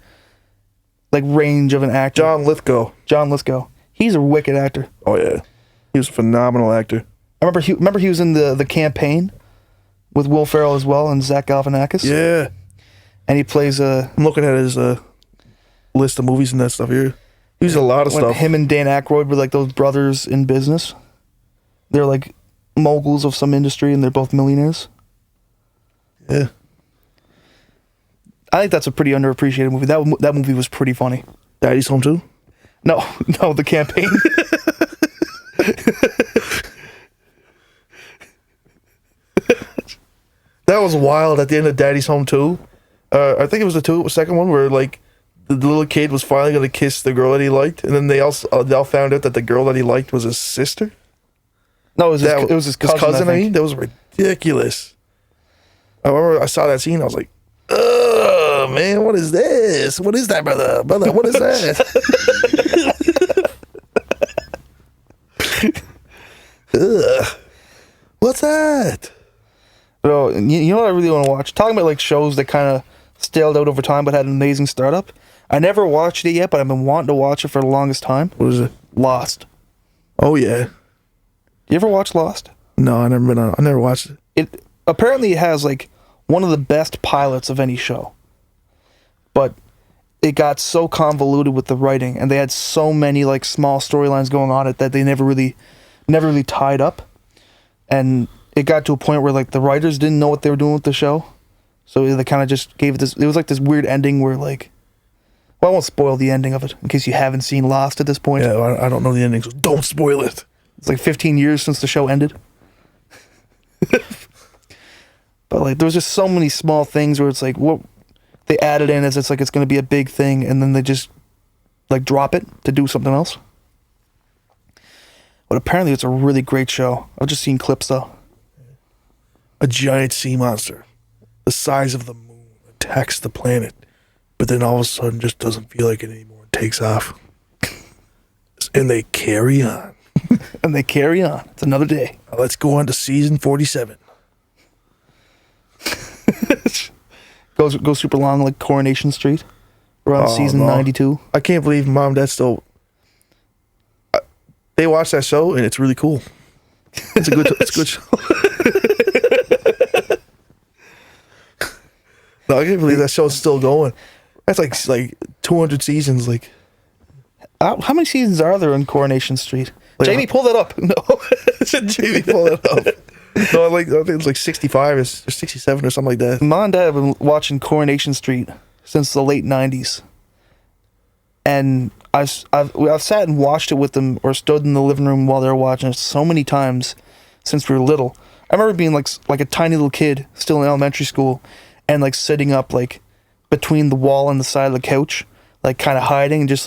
like range of an actor. John Lithgow. He's a wicked actor. Oh yeah, he was a phenomenal actor. I remember he was in the Campaign with Will Ferrell as well and Zach Galifianakis. Yeah, And he plays I'm looking at his list of movies and that stuff here. He was in a lot of when stuff. him and Dan Aykroyd were like those brothers in business. They're like moguls of some industry and they're both millionaires. Yeah, I think that's a pretty underappreciated movie. That movie was pretty funny. Daddy's Home too. No, The Campaign. That was wild at the end of Daddy's Home too. I think it was the second one where like the little kid was finally gonna kiss the girl that he liked, and then they all found out that the girl that he liked was his sister. No, it was his cousin. I think. That was ridiculous. I remember I saw that scene. I was like, "Oh man, what is this? What is that, brother? Brother, what is that?" Ugh. What's that? Bro, you know what I really want to watch? Talking about like shows that kind of staled out over time but had an amazing startup. I never watched it yet, but I've been wanting to watch it for the longest time. What is it? Lost. Oh yeah. You ever watch Lost? No, I never watched it. It apparently it has like one of the best pilots of any show. But it got so convoluted with the writing, and they had so many like small storylines going on it that they never really tied up. And it got to a point where like the writers didn't know what they were doing with the show. So they kind of just gave it this, it was like this weird ending where like, well, I won't spoil the ending of it in case you haven't seen Lost at this point. Yeah, I don't know the ending, so don't spoil it. It's like 15 years since the show ended. But like there was just so many small things where it's like what they added in as it's like it's going to be a big thing, and then they just like drop it to do something else. But apparently it's a really great show. I've just seen clips though. A giant sea monster the size of the moon attacks the planet, but then all of a sudden just doesn't feel like it anymore and takes off. And they carry on. And they carry on. It's another day. Now let's go on to season 47. Goes super long like Coronation Street. We're on season 92. I can't believe Mom and Dad still... They watch that show and it's really cool. It's a good show. No, I can't believe that show's still going. That's like 200 seasons. Like, How many seasons are there in Coronation Street? Like, Jamie, pull that up. No. Jamie, pull it up. No, I think it's like 65 or 67 or something like that. Mom and Dad have been watching Coronation Street since the late 90s. And I've sat and watched it with them or stood in the living room while they were watching it so many times since we were little. I remember being like a tiny little kid still in elementary school and like sitting up like between the wall and the side of the couch, like kind of hiding and just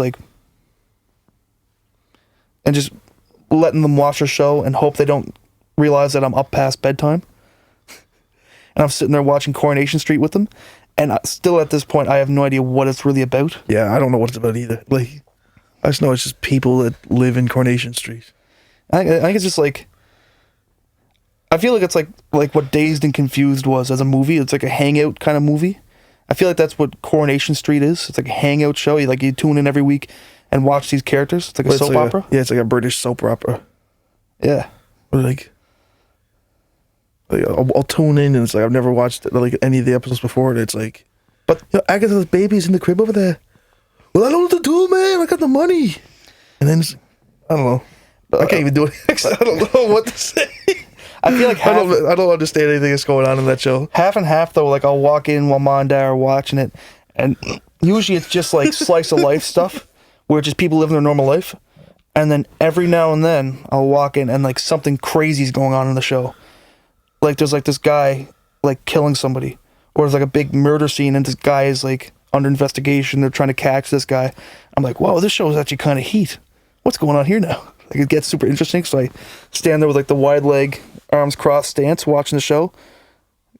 letting them watch the show and hope they don't realize that I'm up past bedtime. And I'm sitting there watching Coronation Street with them. And still at this point, I have no idea what it's really about. Yeah, I don't know what it's about either. Like, I just know it's just people that live in Coronation Street. I think it's just like, I feel like it's like what Dazed and Confused was as a movie. It's like a hangout kind of movie. I feel like that's what Coronation Street is. It's like a hangout show. You tune in every week and watch these characters. It's like a soap opera. It's like a British soap opera. Yeah. Or like I'll tune in and it's like I've never watched like any of the episodes before, and it's like, but Agatha's baby's in the crib over there. Well, I don't know what to do, man. I got the money. And then I don't know. I can't even do it. I don't know what to say. I feel like I don't understand anything that's going on in that show. Half and half though. Like I'll walk in while Mom and Dad are watching it, and usually it's just like slice of life stuff, where it's just people living their normal life. And then every now and then I'll walk in and like something crazy is going on in the show. Like there's like this guy like killing somebody, or there's like a big murder scene and this guy is like under investigation. They're trying to catch this guy. I'm like, whoa, this show is actually kind of heat. What's going on here now? Like it gets super interesting. So I stand there with like the wide leg, arms crossed stance, watching the show.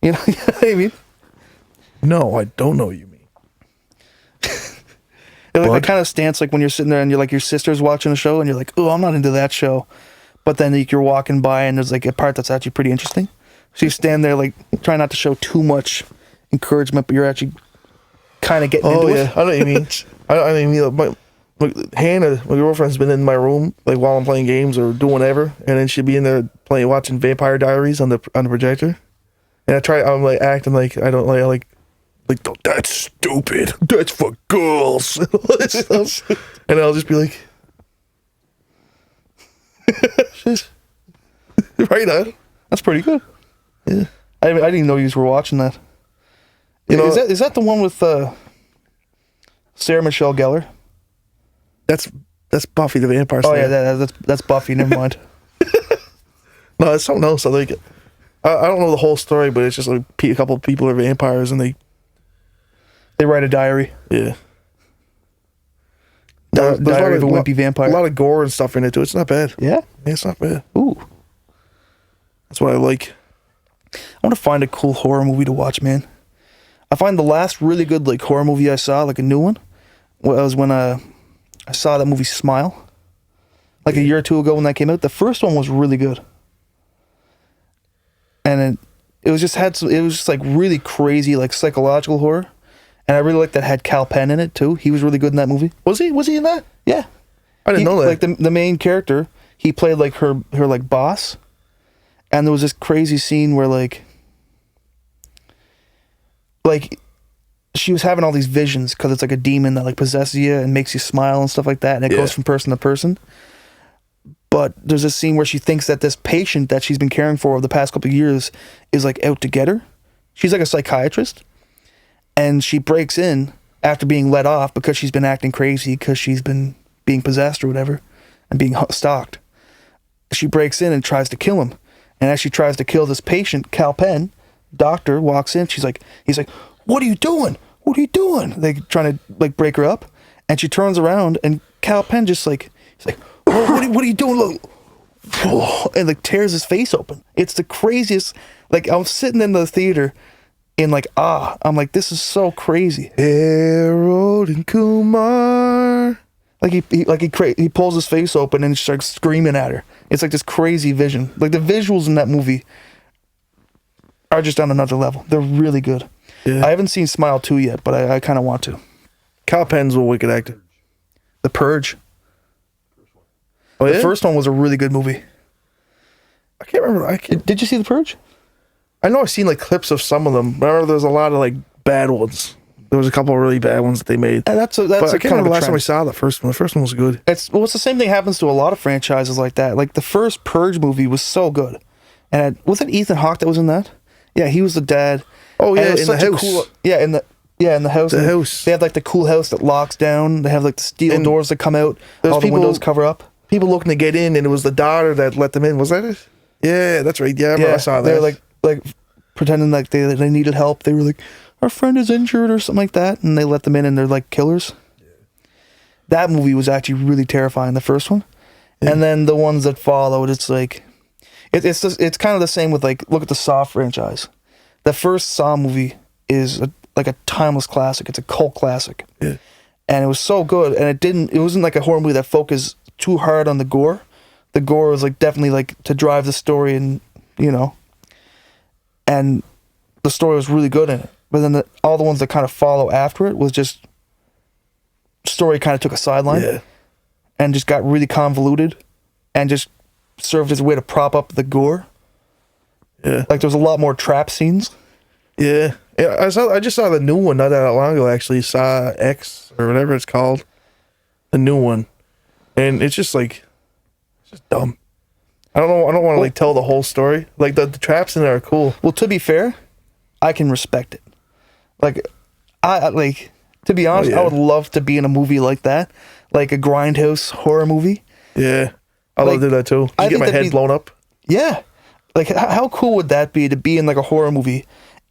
You know what I mean? No, I don't know what you mean. Like the kind of stance like when you're sitting there and you're like your sister's watching a show and you're like, oh, I'm not into that show. But then like, you're walking by and there's like a part that's actually pretty interesting. So you stand there like try not to show too much encouragement, but you're actually kind of getting into it. I know what you mean. I mean, Hannah, my girlfriend's been in my room like while I'm playing games or doing whatever, and then she'd be in there watching Vampire Diaries on the projector. And I'm like acting like I don't like oh, that's stupid. That's for girls. And I'll just be like, right on. That's pretty good. Yeah. I didn't even know you were watching that. You know, is that the one with Sarah Michelle Gellar? That's Buffy the Vampire Slayer. Oh yeah, that's Buffy. Never mind. No, it's something else. I don't know the whole story, but it's just like a couple of people are vampires and they write a diary. Yeah. Diary of a wimpy vampire. A lot of gore and stuff in it too. It's not bad. Yeah? Yeah, it's not bad. Ooh. That's what I like. I want to find a cool horror movie to watch, man. I find the last really good like horror movie I saw, like a new one, was when I saw that movie Smile. Like a year or two ago when that came out. The first one was really good. And it was just like really crazy like psychological horror. And I really liked that had Cal Penn in it too. He was really good in that movie. Was he in that? Yeah. I didn't know that. Like the main character, he played like her like boss. And there was this crazy scene where like she was having all these visions because it's like a demon that like possesses you and makes you smile and stuff like that, and it goes from person to person. But there's a scene where she thinks that this patient that she's been caring for over the past couple of years is like out to get her. She's like a psychiatrist, and she breaks in after being let off because she's been acting crazy because she's been being possessed or whatever and being stalked. She breaks in and tries to kill him. And as she tries to kill this patient, Cal Penn, doctor, walks in. He's like, what are you doing? What are you doing? They trying to like break her up. And she turns around and Cal Penn just like, he's like, oh, what are you doing? Look. And like tears his face open. It's the craziest. Like I was sitting in the theater in like, I'm like, this is so crazy. Harold and Kumar. Like he pulls his face open and starts screaming at her. It's like this crazy vision. Like the visuals in that movie are just on another level. They're really good. Yeah. I haven't seen Smile 2 yet, but I kind of want to. Cal Penn's a wicked actor. The Purge. Oh, yeah? The first one was a really good movie. I can't remember. Did you see The Purge? I know I've seen like clips of some of them. But I remember there's a lot of like bad ones. There was a couple of really bad ones that they made. And that's I can't kind remember of the a last time I trend. saw the first one. The first one was good. It's the same thing happens to a lot of franchises like that. Like the first Purge movie was so good, and was it Ethan Hawke that was in that? Yeah, he was the dad. Oh And yeah, it was in the such a house. cool- in the house. The And house. They have like the cool house that locks down. They have like the steel And doors that come out. there's All the people- windows cover up. People looking to get in, and it was the daughter that let them in. Was that it? Yeah, that's right. Yeah, I remember I saw that. They're like pretending like they needed help. They were like, our friend is injured or something like that, and they let them in, and they're like killers. Yeah. That movie was actually really terrifying, the first one, and then the ones that followed, it's like, it's kind of the same with like look at the Saw franchise. The first Saw movie is like a timeless classic. It's a cult classic, and it was so good, and it wasn't like a horror movie that focused too hard on the gore. The gore was like definitely like to drive the story, and and the story was really good in it. But then all the ones that kind of follow after it was just story kind of took a sideline and just got really convoluted and just served as a way to prop up the gore. Yeah, like there was a lot more trap scenes. Yeah. I just saw the new one not that long ago. Actually, Saw X or whatever it's called, the new one, and it's just dumb. I don't know. I don't want to like tell the whole story. Like the traps in there are cool. Well, to be fair, I can respect it. Like, to be honest, I would love to be in a movie like that, like a grindhouse horror movie. Yeah, I Like, love to do that too. I You get think my that'd head be- blown up. Yeah. Like, how cool would that be to be in like a horror movie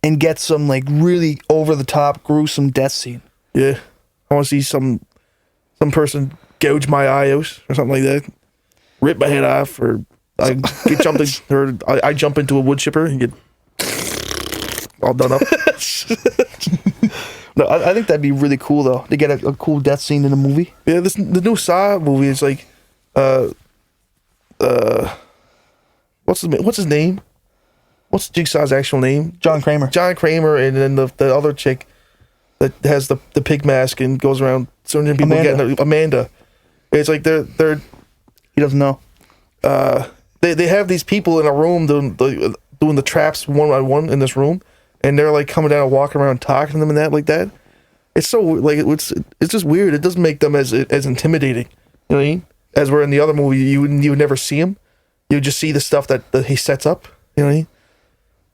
and get some like really over the top, gruesome death scene? Yeah, I want to see some person gouge my eye out or something like that, rip my head off, or I get jumped in, or I jump into a wood chipper and get all done up. No, I think that'd be really cool though to get a cool death scene in a movie. Yeah, the new Saw movie is like, what's his name? What's Jigsaw's actual name? John Kramer. John Kramer, and then the other chick that has the pig mask and goes around certain people getting Amanda. It's like they're He doesn't know. they have these people in a room doing the traps one by one in this room, and they're like coming down and walking around talking to them and that like that. It's so like it's just weird. It doesn't make them as intimidating. You know what I mean? As we're in the other movie, you would never see him. You would just see the stuff that he sets up. You know what I mean?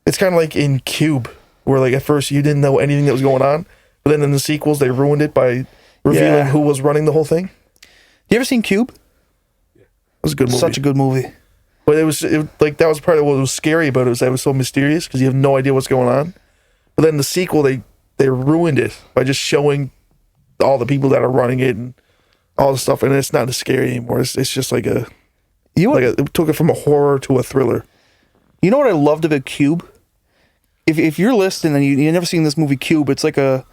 It's kind of like in Cube, where like at first you didn't know anything that was going on, but then in the sequels they ruined it by revealing who was running the whole thing. You ever seen Cube? It was a good movie. Such a good movie. But like that was part of what was scary about it, was that it was so mysterious because you have no idea what's going on. But then the sequel, they ruined it by just showing all the people that are running it and all the stuff, and it's not as scary anymore. It's just like it took it from a horror to a thriller. You know what I loved about Cube? If you're listening and you've never seen this movie Cube, it's kind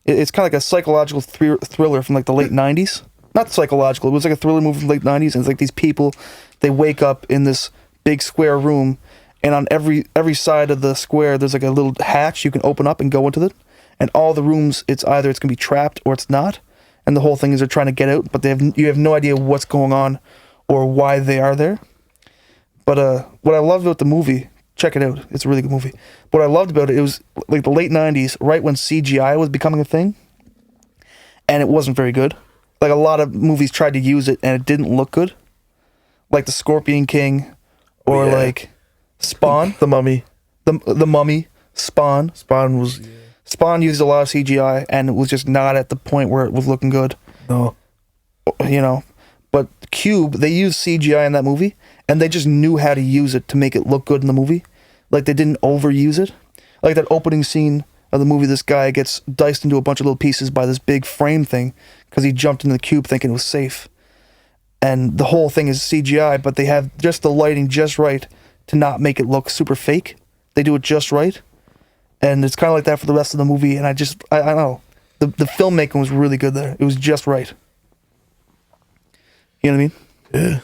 of like a psychological thriller from like the late 90s. Not psychological, it was like a thriller movie from the late 90s, and it's like these people, they wake up in this big square room, and on every side of the square there's like a little hatch you can open up and go into it, and all the rooms it's going to be trapped or it's not, and the whole thing is they're trying to get out, but you have no idea what's going on or why they are there. But what I loved about the movie, check it out, it's a really good movie. What I loved about it was like the late 90s, right when CGI was becoming a thing, and it wasn't very good. Like a lot of movies tried to use it and it didn't look good. Like The Scorpion King or like Spawn. The Mummy. The Mummy. Spawn. Spawn used a lot of CGI and it was just not at the point where it was looking good. No. You know. But Cube, they used CGI in that movie and they just knew how to use it to make it look good in the movie. Like they didn't overuse it. Like that opening scene of the movie, this guy gets diced into a bunch of little pieces by this big frame thing because he jumped into the cube thinking it was safe. And the whole thing is CGI, but they have just the lighting just right to not make it look super fake. They do it just right. And it's kind of like that for the rest of the movie. And I don't know. The filmmaking was really good there. It was just right. You know what I mean? Yeah.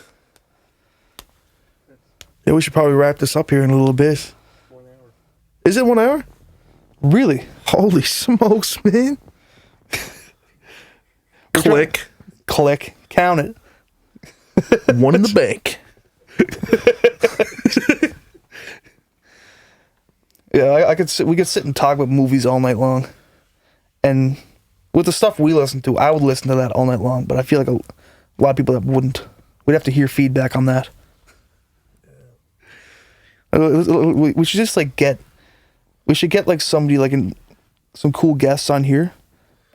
Yeah, we should probably wrap this up here in a little bit. 1 hour. Is it 1 hour? Really? Holy smokes, man. Click. Count it. One in the bank. Yeah, we could sit and talk about movies all night long. And with the stuff we listen to, I would listen to that all night long, but I feel like a lot of people that wouldn't. We'd have to hear feedback on that. We should just like get like somebody like some cool guests on here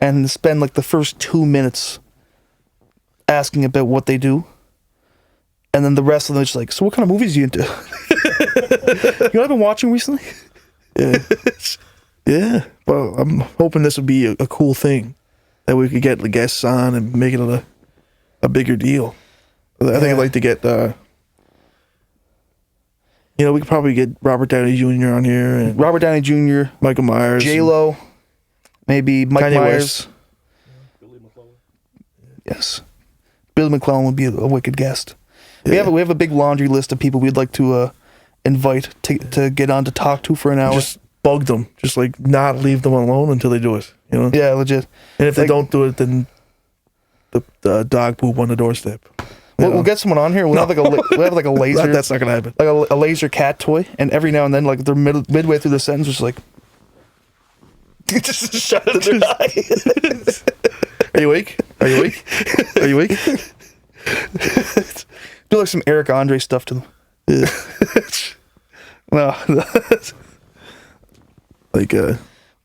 and spend like the first 2 minutes asking about what they do. And then the rest of them are just like, so what kind of movies are you into? You know what I've been watching recently? Yeah. Yeah. Well, I'm hoping this would be a cool thing that we could get the guests on and make it a bigger deal. I think I'd like to get, we could probably get Robert Downey Jr. on here and Robert Downey Jr., Michael Myers, J-Lo, maybe Mike Kanye Myers. West. Billy McClellan. Yes. Billy McClellan would be a wicked guest. Yeah. We have a big laundry list of people we'd like to invite to get on to talk to for an hour. Just bug them. Just like not leave them alone until they do it. You know? Yeah, legit. And if they don't do it, then the dog poop on the doorstep. We'll get someone on here. We'll have like a laser. That's not gonna happen. Like a laser cat toy, and every now and then, like they're midway through the sentence, just like just shut in their eye. Are you awake? Are you awake? Are you awake? Do like some Eric Andre stuff to them. Yeah. No. Like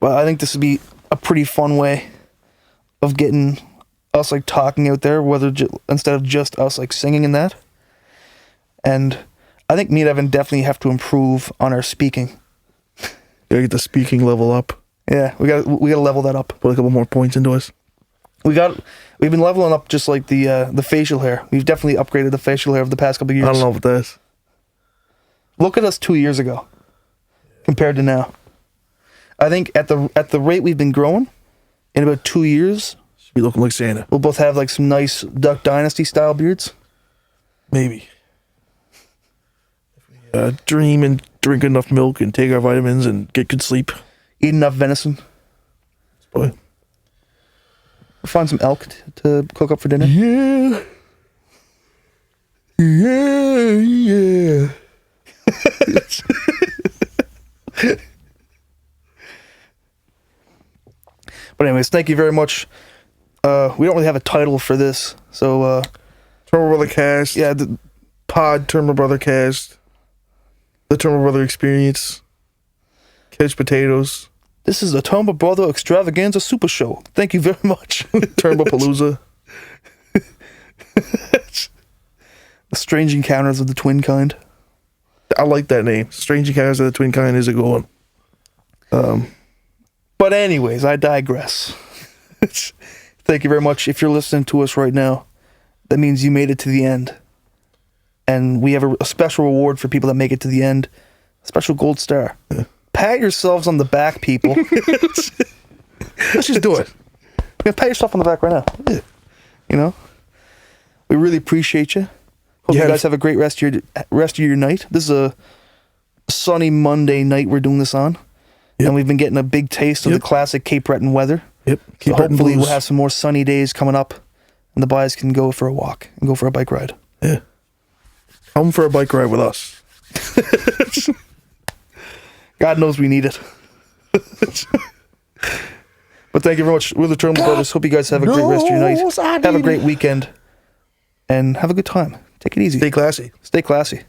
But I think this would be a pretty fun way of getting us like talking out there, instead of just us like singing in that. And I think me and Evan definitely have to improve on our speaking. Gotta get the speaking level up. Yeah, we gotta level that up. Put a couple more points into us. We've been leveling up just like the facial hair. We've definitely upgraded the facial hair over the past couple of years. I don't know what that is. Look at us 2 years ago compared to now. I think at the rate we've been growing, in about 2 years, Should be looking like Santa. we'll both have like some nice Duck Dynasty style beards. Maybe. If we dream and drink enough milk and take our vitamins and get good sleep. Eat enough venison. Boy. We'll find some elk to cook up for dinner. Yeah. Yeah. But anyways, thank you very much. We don't really have a title for this, so Turnbull Brother Cast. yeah, Turnbull Brother Cast. The Turnbull Brother Experience. Couch Potatoes. this is the Turnbull Brother Extravaganza Super Show. Thank you very much. Turnbull Palooza. The Strange Encounters of the Twin Kind. I like that name. Strange Encounters of the Twin Kind is a good one. But anyways, I digress. Thank you very much. If you're listening to us right now, that means you made it to the end. And we have a special reward for people that make it to the end. A special gold star. Yeah. Pat yourselves on the back, people. Let's just do it. Pat yourself on the back right now. Yeah. You know? We really appreciate you. Hope Yeah. you guys have a great rest of your night. This is a sunny Monday night we're doing this on. Yep. And we've been getting a big taste of the Yep. classic Cape Breton weather. Yep. So Keep Breton hopefully blues. we'll have some more sunny days coming up and the boys can go for a walk and go for a bike ride. Yeah. Come for a bike ride with us. God knows we need it. But thank you very much. We're the Turnbull Brothers. Hope you guys have a great rest of your night. knows I Have a need great it. weekend. And have a good time. Take it easy. Stay classy. Stay classy.